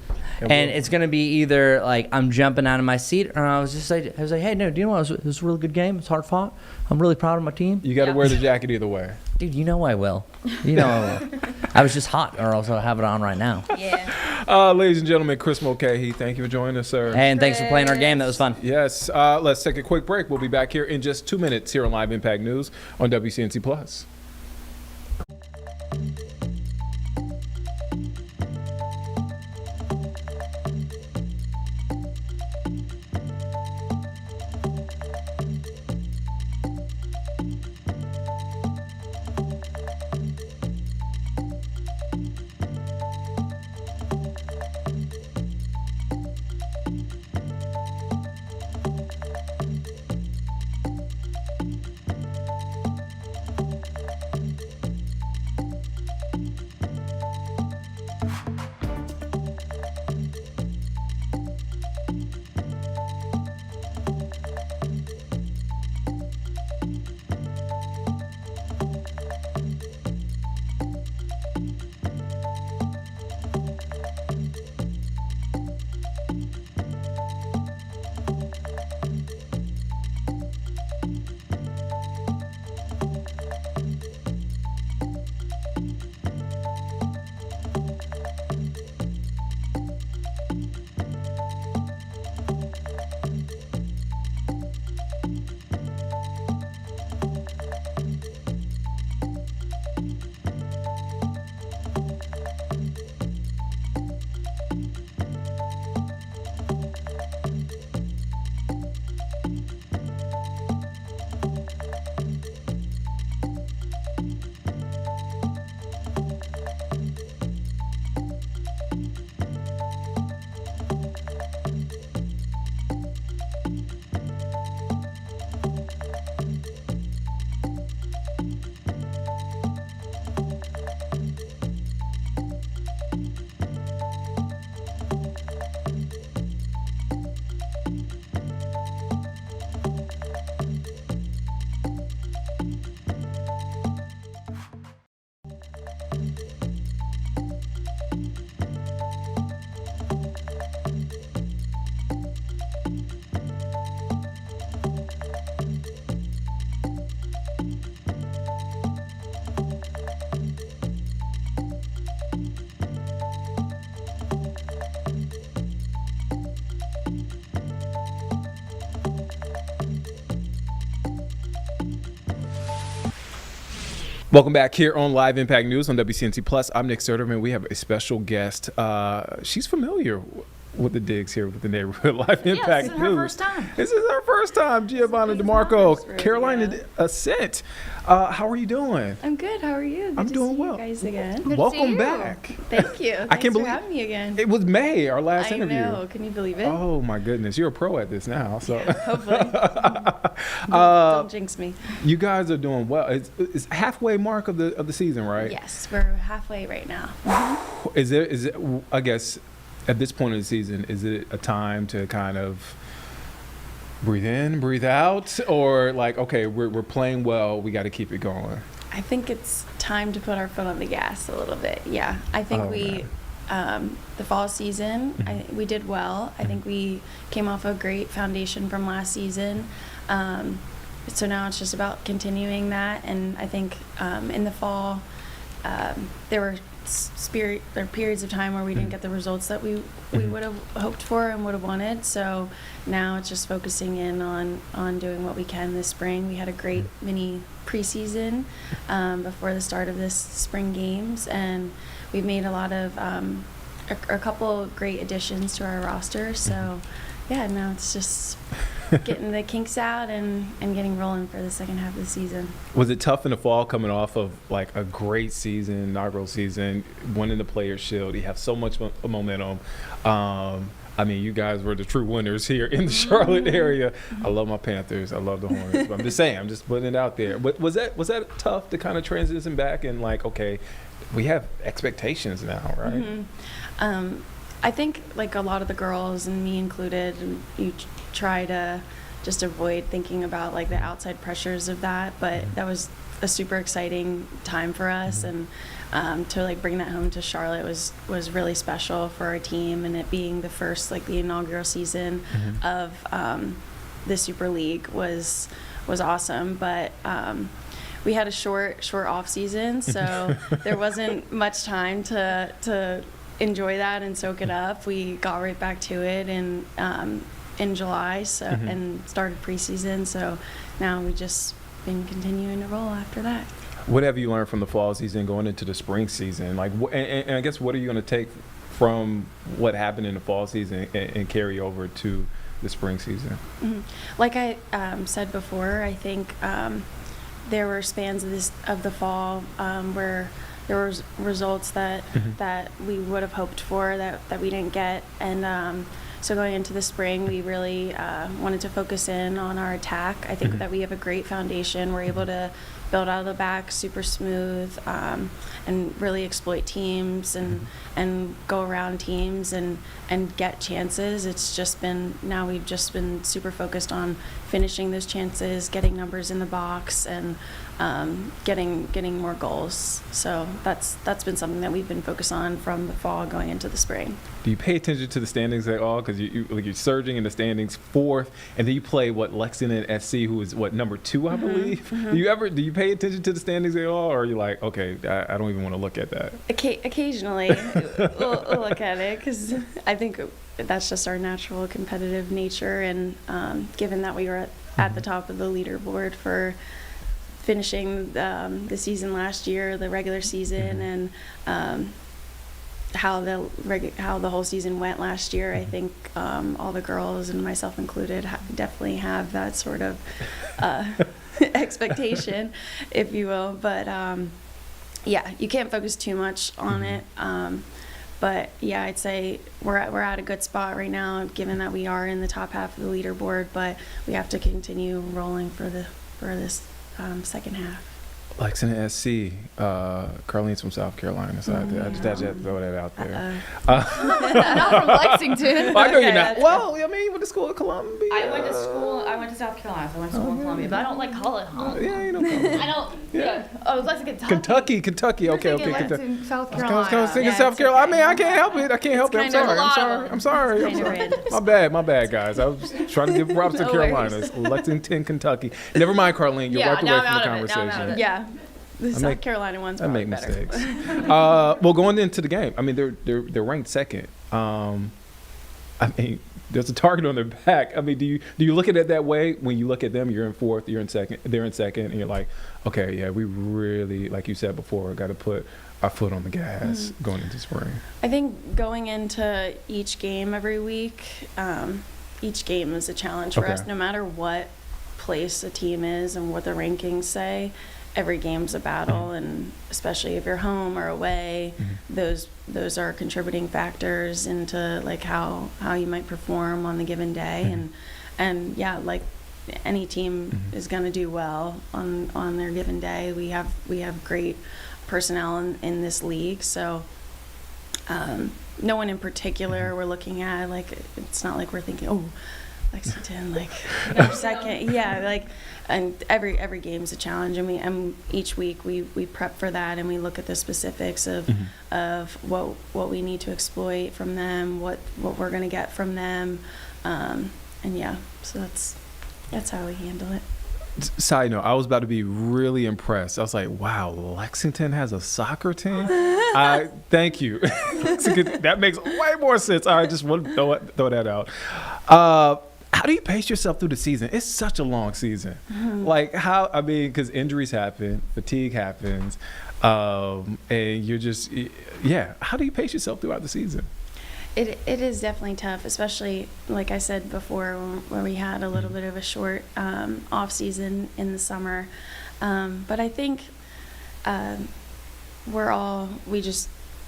And it's gonna be either like I'm jumping out of my seat, or I was like, hey, no, do you know what? It was a really good game. It's hard fought. I'm really proud of my team. You got to wear the jacket either way. Dude, you know I will. You know I will. I was just hot, or else I'll have it on right now. Yeah. Ladies and gentlemen, Chris Mulcahy, thank you for joining us, sir. And thanks for playing our game. That was fun. Yes. Let's take a quick break. We'll be back here in just 2 minutes here on Live Impact News on WCNC Plus. Welcome back here on Live Impact News on WCNC Plus. I'm Nick Serterman. We have a special guest. She's familiar with the digs here with the neighborhood Live Impact News. This is her first time. This is her first time. Giovanna DeMarco, Carolina Ascent. How are you doing? I'm good. How are you? Good I'm to doing see well. You guys again. Welcome back. Thank you. I can't believe for having me again. It was May, our last interview. I know. Can you believe it? Oh my goodness, you're a pro at this now. So Yeah, hopefully. Don't jinx me. you guys are doing well. It's halfway mark of the season, right? Yes, we're halfway right now. Is it? I guess at this point of the season, is it a time to kind of breathe in, breathe out, or like, okay, we're playing well, we got to keep it going? I think it's time to put our foot on the gas a little bit. Yeah, I think the fall season, we did well. I think we came off a great foundation from last season. So now it's just about continuing that. And I think in the fall, there were periods of time where we didn't get the results that we would have hoped for and would have wanted. So now it's just focusing in on doing what we can this spring. We had a great mini preseason before the start of this spring games, and we've made a lot of a couple great additions to our roster. So yeah, now it's just getting the kinks out and getting rolling for the second half of the season. Was it tough in the fall coming off of like a great season, inaugural season, winning the Players' Shield? You have so much momentum. I mean, you guys were the true winners here in the Charlotte area. I love my Panthers. I love the Hornets. But I'm just saying, I'm just putting it out there. But was that tough to kind of transition back and like, okay, we have expectations now, right? I think like a lot of the girls, and me included, you try to just avoid thinking about like the outside pressures of that, but that was a super exciting time for us, and to like bring that home to Charlotte was really special for our team, and it being the first, like the inaugural season of the Super League was awesome. But we had a short off season, so there wasn't much time to enjoy that and soak it up. We got right back to it in July, so and started preseason. So now we just been continuing to roll after that. What have you learned from the fall season going into the spring season? Like, and I guess what are you going to take from what happened in the fall season and carry over to the spring season? Like I said before, I think there were spans of the fall where there was results that we would have hoped for that we didn't get, and so going into the spring, we really wanted to focus in on our attack. I think that we have a great foundation. We're able to build out of the back super smooth, and really exploit teams and go around teams and get chances. It's just been, now we've just been super focused on finishing those chances, getting numbers in the box, and getting more goals. So that's been something that we've been focused on from the fall going into the spring. Do you pay attention to the standings at all? Because you're surging in the standings, fourth, and then you play Lexington SC, who is number 2, I believe. Do you pay attention to the standings at all, or are you like, okay, I don't even want to look at that? Occasionally, we'll look at it, because I think that's just our natural competitive nature, and given that we were at the top of the leaderboard for finishing the season last year, the regular season, and how the whole season went last year, I think all the girls, and myself included, definitely have that sort of expectation, if you will. But yeah, you can't focus too much on it. But yeah, I'd say we're at a good spot right now, given that we are in the top half of the leaderboard. But we have to continue rolling for this second half. Lexington SC, Carlene's from South Carolina, so I just had to throw that out there. Not from Lexington. Well, I know you're not. Well, I mean, with the school of Columbia. I went to South Carolina, so I went to school in Columbia, but I don't like call it home. Yeah, you don't call it. I don't. Yeah. Oh, it's Lexington, Kentucky. Okay. Lexington, South I Carolina. was thinking South Carolina. Okay. I mean, I can't help it. I'm sorry. My bad, guys. I was trying to give props to Carolinas. Lexington, Kentucky. Never mind, Carlene. You walked away from the conversation. Yeah. The South Carolina one's probably better. I make mistakes. Well, going into the game, I mean, they're ranked second. I mean, there's a target on their back. I mean, do you look at it that way when you look at them? You're in fourth, you're in second, they're in second, and you're like, okay, yeah, we really, like you said before, got to put our foot on the gas going into spring. I think going into each game every week, each game is a challenge for us. No matter what place a team is and what the rankings say, every game's a battle, and especially if you're home or away, those are contributing factors into like how you might perform on the given day, and yeah, like any team is going to do well on their given day. We have great personnel in this league, so no one in particular we're looking at. Like, it's not like we're thinking, oh, Lexington, like second, yeah, like, and every game's a challenge, and each week we prep for that, and we look at the specifics of what we need to exploit from them, what we're gonna get from them, and yeah, so that's how we handle it. Side note, I was about to be really impressed. I was like, wow, Lexington has a soccer team? Thank you. That makes way more sense. I just want to throw that out. How do you pace yourself through the season? It's such a long season. Like, because injuries happen, fatigue happens, and you're just, how do you pace yourself throughout the season? It is definitely tough, especially like I said before, where we had a little bit of a short off season in the summer. But I think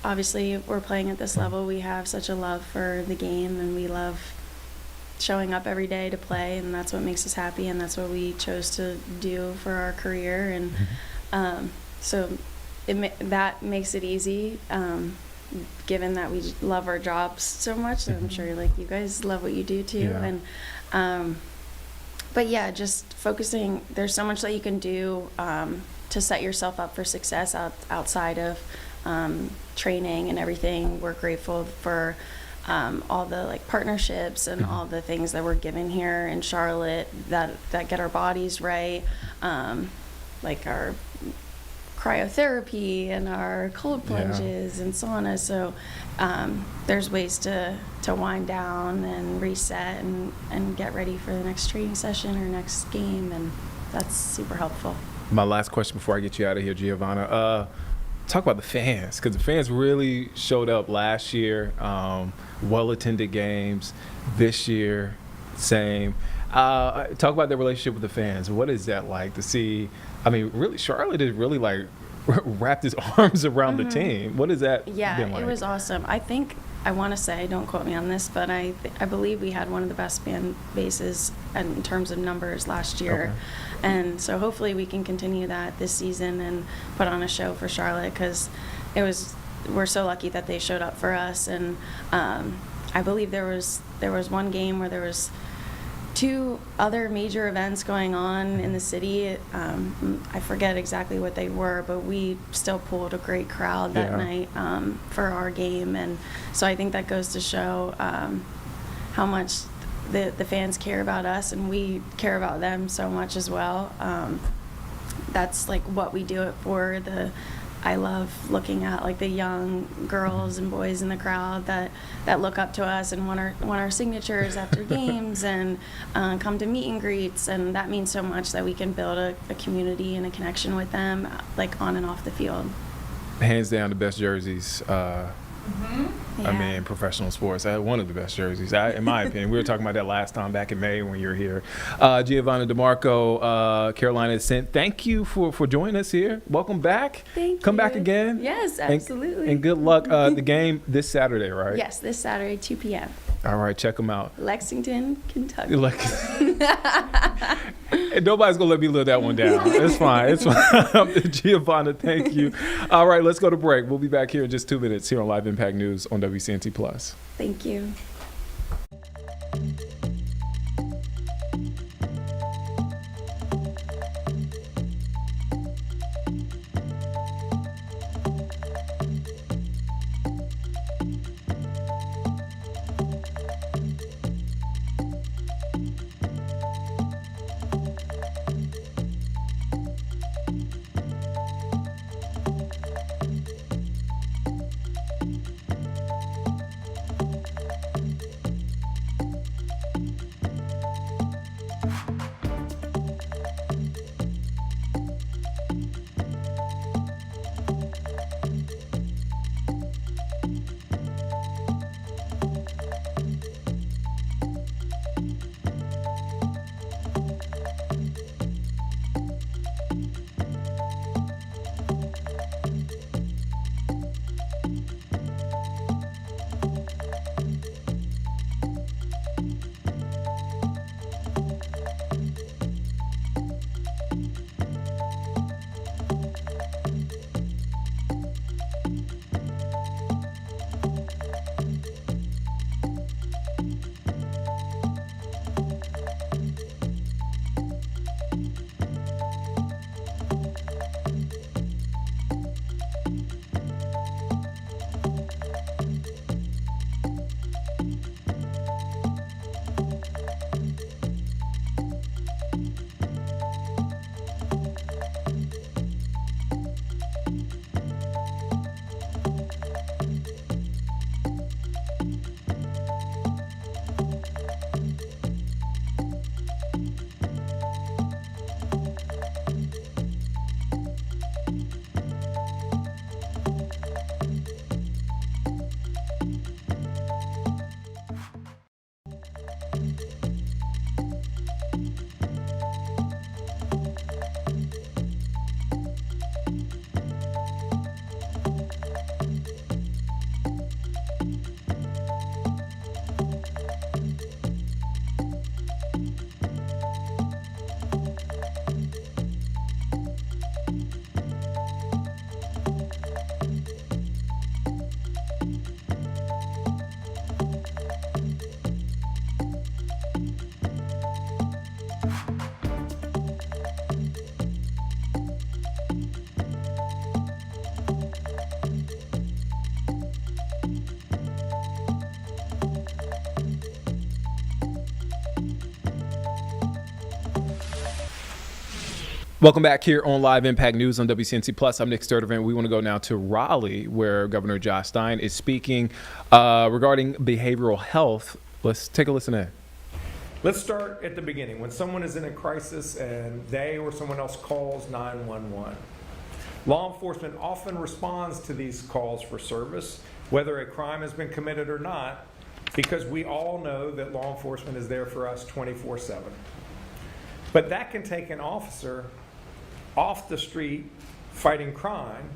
obviously we're playing at this level. We have such a love for the game, and we love showing up every day to play, and that's what makes us happy, and that's what we chose to do for our career. And so that makes it easy. Given that we love our jobs so much, and I'm sure like you guys love what you do too. Yeah. And but yeah, just focusing. There's so much that you can do to set yourself up for success outside of training and everything. We're grateful for all the like partnerships and all the things that we're given here in Charlotte that get our bodies right, like our cryotherapy and our cold plunges and sauna. So there's ways to wind down and reset and get ready for the next training session or next game, and that's super helpful. My last question before I get you out of here, Giovanna. Talk about the fans, because the fans really showed up last year, well-attended games. This year, same. Talk about their relationship with the fans. What is that like to see? I mean, really, Charlotte is really like wrapped his arms around the team. What is that been like? It was awesome. I want to say, don't quote me on this, but I believe we had one of the best fan bases in terms of numbers last year. Okay. And so hopefully we can continue that this season and put on a show for Charlotte, because we're so lucky that they showed up for us. And I believe there was one game where there was 2 other major events going on in the city. I forget exactly what they were, but we still pulled a great crowd that night for our game. And so I think that goes to show how much the fans care about us, and we care about them so much as well. That's like what we do it for. I love looking at like the young girls and boys in the crowd that look up to us and want our signatures after games and come to meet and greets, and that means so much that we can build a community and a connection with them, like on and off the field. Hands down, the best jerseys. I mean, professional sports. I had one of the best jerseys, in my opinion. We were talking about that last time back in May when you were here. Giovanna DeMarco, Carolina Ascent, thank you for joining us here. Welcome back. Thank you. Come back again. Yes, absolutely. And good luck. The game this Saturday, right? Yes, this Saturday, 2 p.m. All right, check them out. Lexington, Kentucky. And nobody's going to let me live that one down. It's fine. It's fine. Giovanna, thank you. All right, let's go to break. We'll be back here in just 2 minutes here on Live Impact News on WCNC Plus. Thank you. Welcome back here on Live Impact News on WCNC Plus. I'm Nick Sturdivant. We want to go now to Raleigh, where Governor Josh Stein is speaking regarding behavioral health. Let's take a listen in. Let's start at the beginning. When someone is in a crisis and they or someone else calls 911, law enforcement often responds to these calls for service, whether a crime has been committed or not, because we all know that law enforcement is there for us 24/7. But that can take an officer off the street fighting crime,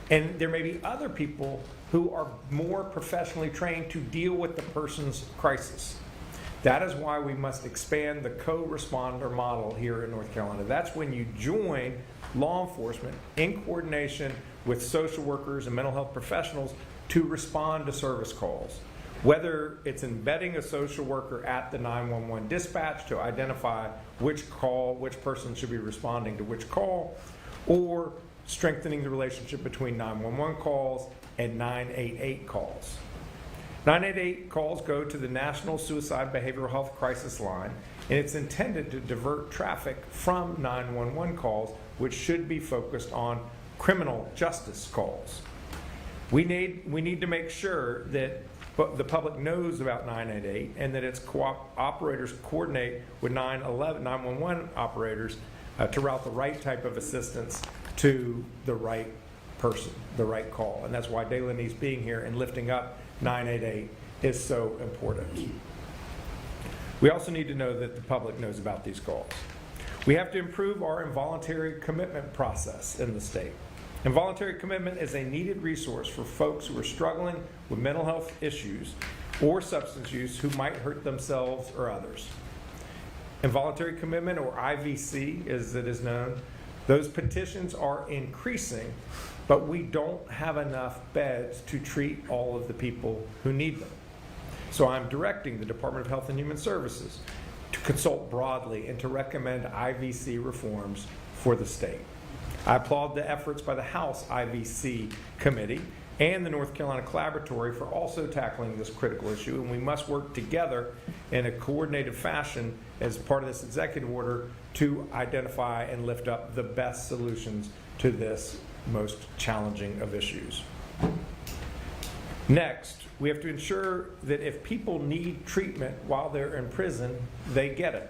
and there may be other people who are more professionally trained to deal with the person's crisis. That is why we must expand the co-responder model here in North Carolina. That's when you join law enforcement in coordination with social workers and mental health professionals to respond to service calls. Whether it's embedding a social worker at the 911 dispatch to identify which person should be responding to which call, or strengthening the relationship between 911 calls and 988 calls. 988 calls go to the National Suicide Behavioral Health Crisis Line, and it's intended to divert traffic from 911 calls, which should be focused on criminal justice calls. We need to make sure that the public knows about 988 and that its operators coordinate with 911 operators to route the right type of assistance to the right person, the right call. And that's why Daylani's being here and lifting up 988 is so important. We also need to know that the public knows about these calls. We have to improve our involuntary commitment process in the state. Involuntary commitment is a needed resource for folks who are struggling with mental health issues or substance use who might hurt themselves or others. Involuntary commitment, or IVC as it is known, those petitions are increasing, but we don't have enough beds to treat all of the people who need them. So I'm directing the Department of Health and Human Services to consult broadly and to recommend IVC reforms for the state. I applaud the efforts by the House IVC Committee and the North Carolina Collaboratory for also tackling this critical issue, and we must work together in a coordinated fashion as part of this executive order to identify and lift up the best solutions to this most challenging of issues. Next, we have to ensure that if people need treatment while they're in prison, they get it.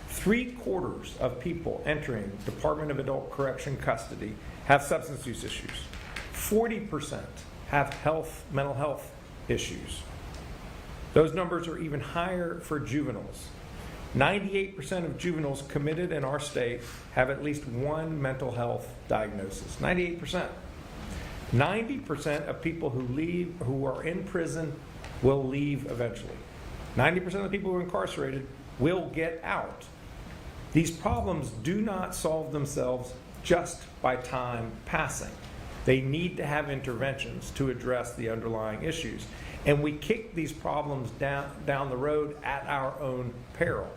3/4 of people entering Department of Adult Correction custody have substance use issues. 40% have mental health issues. Those numbers are even higher for juveniles. 98% of juveniles committed in our state have at least one mental health diagnosis. 98%. 90% of people who are in prison will leave eventually. 90% of the people who are incarcerated will get out. These problems do not solve themselves just by time passing. They need to have interventions to address the underlying issues. And we kick these problems down the road at our own peril.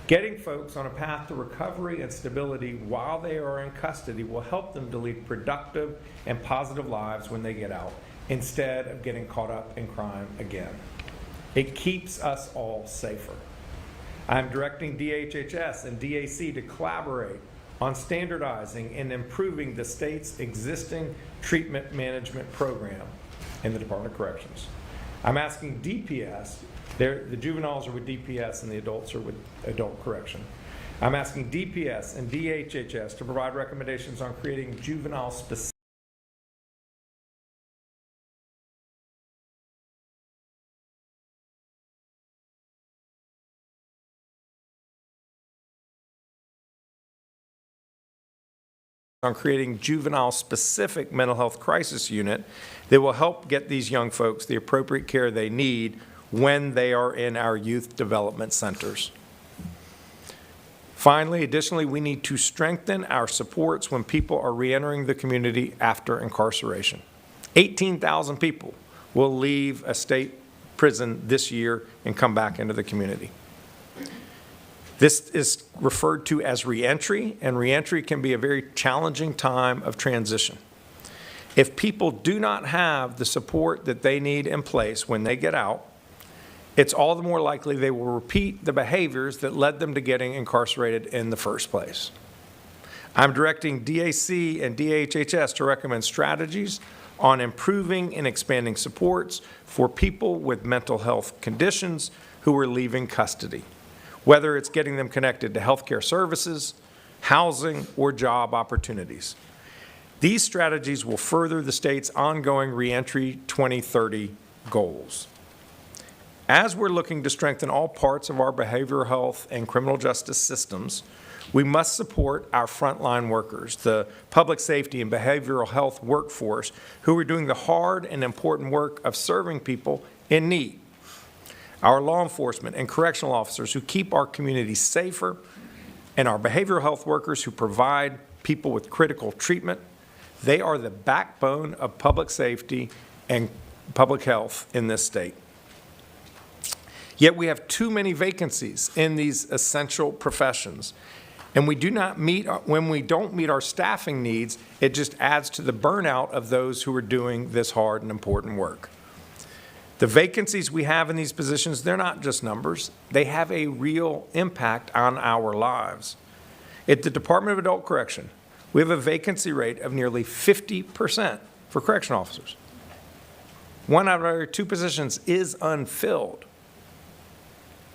Getting folks on a path to recovery and stability while they are in custody will help them to lead productive and positive lives when they get out, instead of getting caught up in crime again. It keeps us all safer. I'm directing DHHS and DAC to collaborate on standardizing and improving the state's existing treatment management program in the Department of Corrections. I'm asking DPS, the juveniles are with DPS and the adults are with adult correction. I'm asking DPS and DHHS to provide recommendations on creating juvenile specific mental health crisis unit that will help get these young folks the appropriate care they need when they are in our youth development centers. Finally, additionally, we need to strengthen our supports when people are reentering the community after incarceration. 18,000 people will leave a state prison this year and come back into the community. This is referred to as reentry, and reentry can be a very challenging time of transition. If people do not have the support that they need in place when they get out, it's all the more likely they will repeat the behaviors that led them to getting incarcerated in the first place. I'm directing DAC and DHHS to recommend strategies on improving and expanding supports for people with mental health conditions who are leaving custody, whether it's getting them connected to healthcare services, housing, or job opportunities. These strategies will further the state's ongoing Reentry 2030 goals. As we're looking to strengthen all parts of our behavioral health and criminal justice systems, we must support our frontline workers, the public safety and behavioral health workforce, who are doing the hard and important work of serving people in need. Our law enforcement and correctional officers who keep our communities safer, and our behavioral health workers who provide people with critical treatment, they are the backbone of public safety and public health in this state. Yet we have too many vacancies in these essential professions. And when we don't meet our staffing needs, it just adds to the burnout of those who are doing this hard and important work. The vacancies we have in these positions, they're not just numbers. They have a real impact on our lives. At the Department of Adult Correction, we have a vacancy rate of nearly 50% for correction officers. 1 out of every 2 positions is unfilled.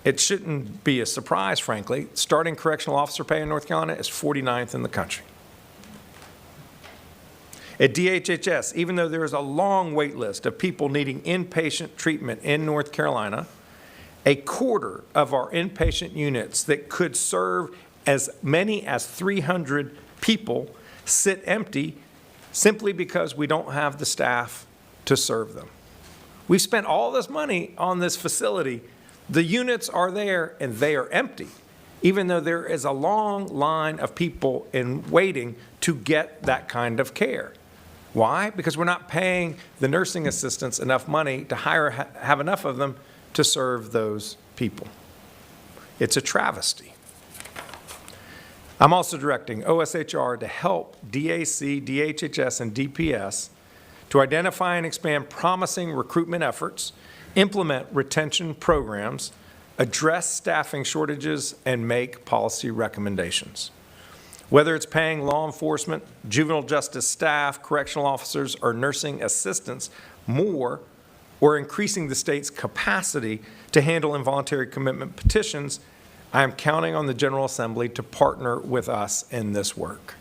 It shouldn't be a surprise, frankly. Starting correctional officer pay in North Carolina is 49th in the country. At DHHS, even though there is a long wait list of people needing inpatient treatment in North Carolina, a quarter of our inpatient units that could serve as many as 300 people sit empty simply because we don't have the staff to serve them. We spent all this money on this facility. The units are there and they are empty, even though there is a long line of people in waiting to get that kind of care. Why? Because we're not paying the nursing assistants enough money to have enough of them to serve those people. It's a travesty. I'm also directing OSHR to help DAC, DHHS, and DPS to identify and expand promising recruitment efforts, implement retention programs, address staffing shortages, and make policy recommendations. Whether it's paying law enforcement, juvenile justice staff, correctional officers, or nursing assistants more, or increasing the state's capacity to handle involuntary commitment petitions, I am counting on the General Assembly to partner with us in this work.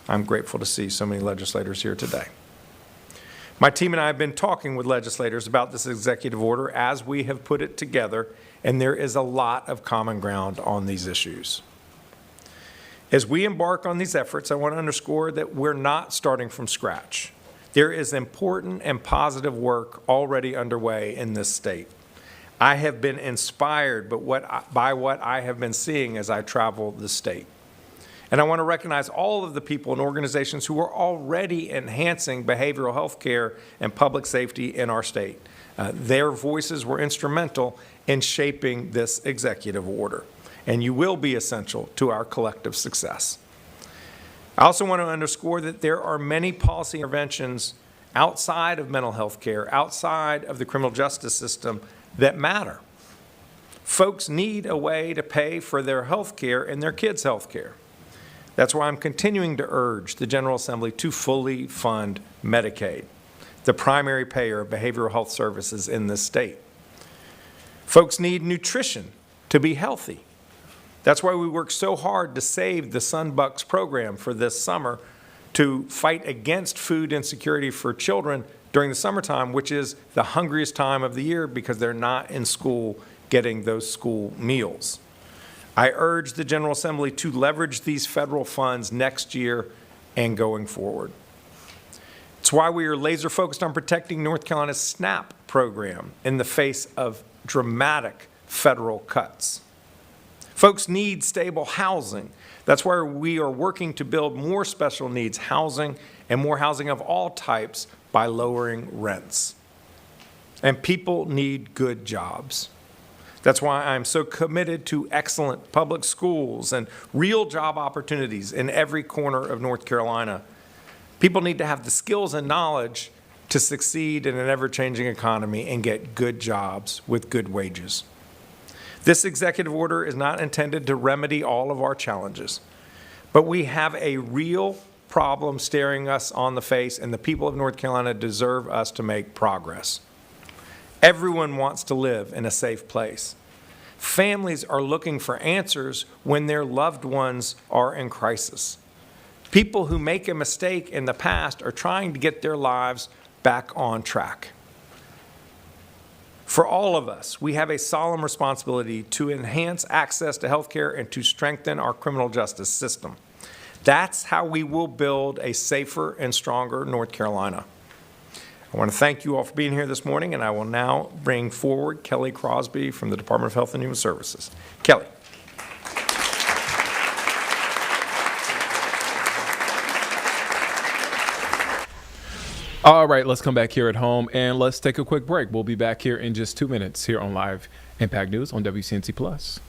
I'm grateful to see so many legislators here today. My team and I have been talking with legislators about this executive order as we have put it together, and there is a lot of common ground on these issues. As we embark on these efforts, I want to underscore that we're not starting from scratch. There is important and positive work already underway in this state. I have been inspired by what I have been seeing as I travel the state. And I want to recognize all of the people and organizations who are already enhancing behavioral health care and public safety in our state. Their voices were instrumental in shaping this executive order, and you will be essential to our collective success. I also want to underscore that there are many policy interventions outside of mental health care, outside of the criminal justice system, that matter. Folks need a way to pay for their health care and their kids' health care. That's why I'm continuing to urge the General Assembly to fully fund Medicaid, the primary payer of behavioral health services in this state. Folks need nutrition to be healthy. That's why we work so hard to save the Sunbucks program for this summer to fight against food insecurity for children during the summertime, which is the hungriest time of the year because they're not in school getting those school meals. I urge the General Assembly to leverage these federal funds next year and going forward. It's why we are laser focused on protecting North Carolina's SNAP program in the face of dramatic federal cuts. Folks need stable housing. That's why we are working to build more special needs housing and more housing of all types by lowering rents. And people need good jobs. That's why I'm so committed to excellent public schools and real job opportunities in every corner of North Carolina. People need to have the skills and knowledge to succeed in an ever-changing economy and get good jobs with good wages. This executive order is not intended to remedy all of our challenges, but we have a real problem staring us on the face, and the people of North Carolina deserve us to make progress. Everyone wants to live in a safe place. Families are looking for answers when their loved ones are in crisis. People who make a mistake in the past are trying to get their lives back on track. For all of us, we have a solemn responsibility to enhance access to health care and to strengthen our criminal justice system. That's how we will build a safer and stronger North Carolina. I want to thank you all for being here this morning, and I will now bring forward Kelly Crosby from the Department of Health and Human Services. Kelly. All right, let's come back here at home and let's take a quick break. We'll be back here in just 2 minutes here on Live Impact News on WCNC Plus.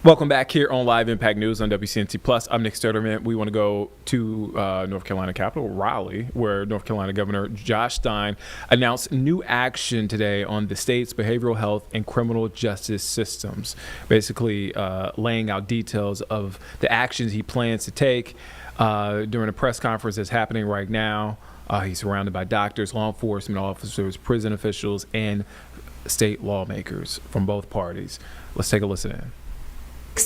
Welcome back here on Live Impact News on WCNC Plus. I'm Nick Sturterman. We want to go to North Carolina capital, Raleigh, where North Carolina Governor Josh Stein announced new action today on the state's behavioral health and criminal justice systems, basically laying out details of the actions he plans to take during a press conference that's happening right now. He's surrounded by doctors, law enforcement officers, prison officials, and state lawmakers from both parties. Let's take a listen in.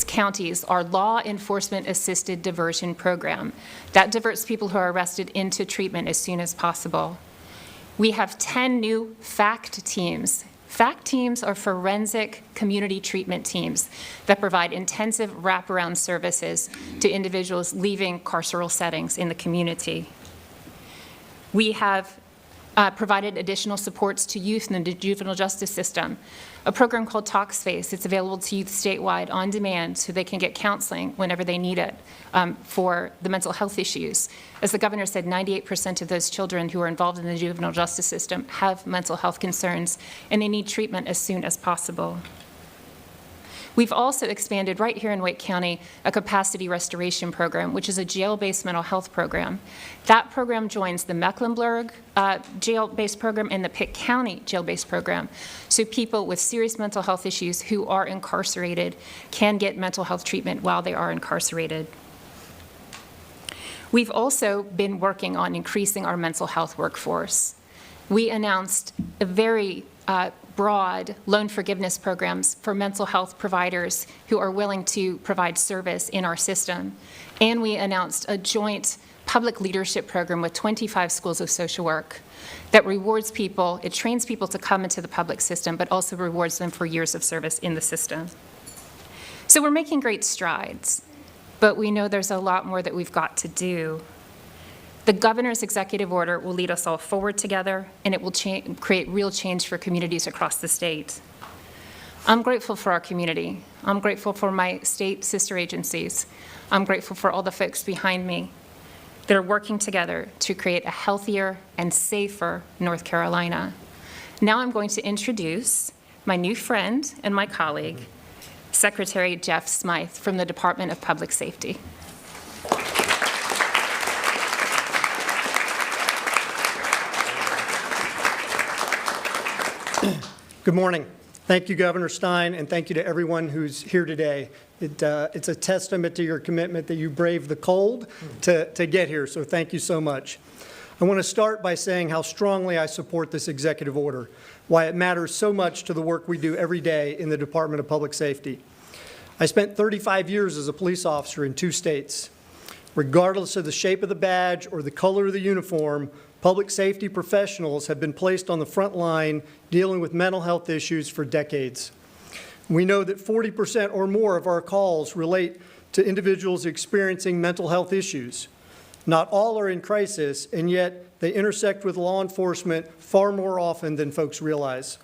Counties, our law enforcement assisted diversion program that diverts people who are arrested into treatment as soon as possible. We have 10 new FACT teams. FACT teams are forensic community treatment teams that provide intensive wraparound services to individuals leaving carceral settings in the community. We have provided additional supports to youth in the juvenile justice system. A program called TalkSpace. It's available to youth statewide on demand so they can get counseling whenever they need it for the mental health issues. As the governor said, 98% of those children who are involved in the juvenile justice system have mental health concerns, and they need treatment as soon as possible. We've also expanded right here in Wake County a capacity restoration program, which is a jail-based mental health program. That program joins the Mecklenburg jail-based program and the Pitt County jail-based program. So people with serious mental health issues who are incarcerated can get mental health treatment while they are incarcerated. We've also been working on increasing our mental health workforce. We announced a very broad loan forgiveness programs for mental health providers who are willing to provide service in our system. And we announced a joint public leadership program with 25 schools of social work that rewards people, it trains people to come into the public system, but also rewards them for years of service in the system. So we're making great strides, but we know there's a lot more that we've got to do. The governor's executive order will lead us all forward together, and it will create real change for communities across the state. I'm grateful for our community. I'm grateful for my state sister agencies. I'm grateful for all the folks behind me that are working together to create a healthier and safer North Carolina. Now I'm going to introduce my new friend and my colleague, Secretary Jeff Smythe from the Department of Public Safety. Good morning. Thank you, Governor Stein, and thank you to everyone who's here today. It's a testament to your commitment that you braved the cold to get here, so thank you so much. I want to start by saying how strongly I support this executive order, why it matters so much to the work we do every day in the Department of Public Safety. I spent 35 years as a police officer in 2 states. Regardless of the shape of the badge or the color of the uniform, public safety professionals have been placed on the front line dealing with mental health issues for decades. We know that 40% or more of our calls relate to individuals experiencing mental health issues. Not all are in crisis, and yet they intersect with law enforcement far more often than folks realize.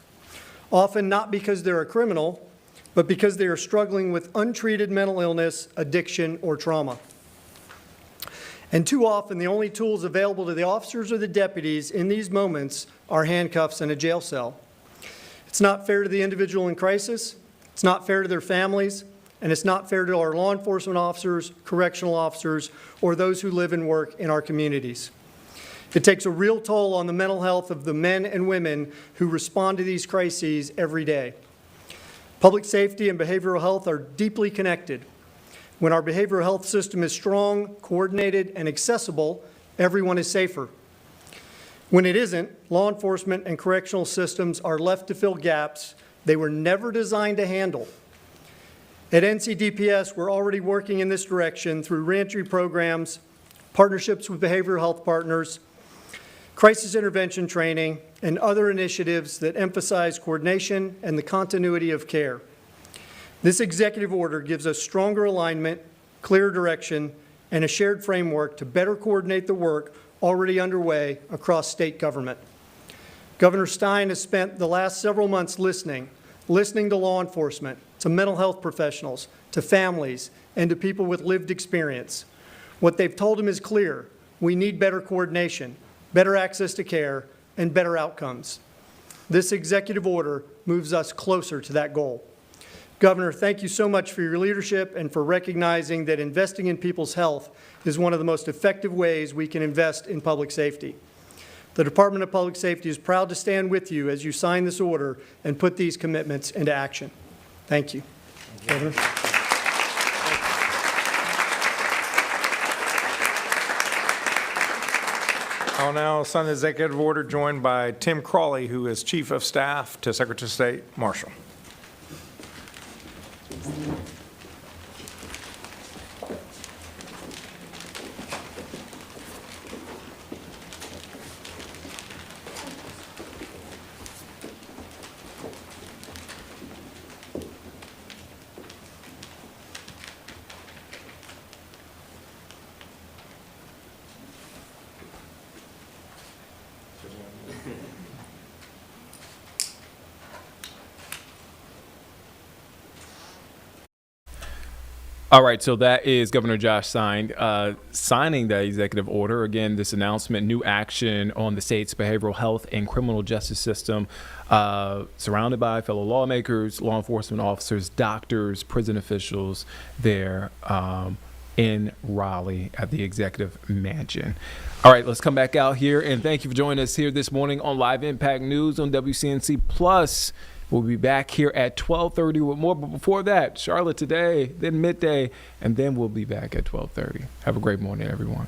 Often not because they're a criminal, but because they are struggling with untreated mental illness, addiction, or trauma. And too often, the only tools available to the officers or the deputies in these moments are handcuffs and a jail cell. It's not fair to the individual in crisis, it's not fair to their families, and it's not fair to our law enforcement officers, correctional officers, or those who live and work in our communities. It takes a real toll on the mental health of the men and women who respond to these crises every day. Public safety and behavioral health are deeply connected. When our behavioral health system is strong, coordinated, and accessible, everyone is safer. When it isn't, law enforcement and correctional systems are left to fill gaps they were never designed to handle. At NCDPS, we're already working in this direction through reentry programs, partnerships with behavioral health partners, crisis intervention training, and other initiatives that emphasize coordination and the continuity of care. This executive order gives us stronger alignment, clear direction, and a shared framework to better coordinate the work already underway across state government. Governor Stein has spent the last several months listening to law enforcement, to mental health professionals, to families, and to people with lived experience. What they've told him is clear. We need better coordination, better access to care, and better outcomes. This executive order moves us closer to that goal. Governor, thank you so much for your leadership and for recognizing that investing in people's health is one of the most effective ways we can invest in public safety. The Department of Public Safety is proud to stand with you as you sign this order and put these commitments into action. Thank you. Governor. I'll now sign the executive order joined by Tim Crawley, who is Chief of Staff to Secretary of State Marshall. All right, so that is Governor Josh signing the executive order. Again, this announcement, new action on the state's behavioral health and criminal justice system, surrounded by fellow lawmakers, law enforcement officers, doctors, prison officials there in Raleigh at the Executive Mansion. All right, let's come back out here, and thank you for joining us here this morning on Live Impact News on WCNC Plus. We'll be back here at 12:30 with more, but before that, Charlotte today, then midday, and then we'll be back at 12:30. Have a great morning, everyone.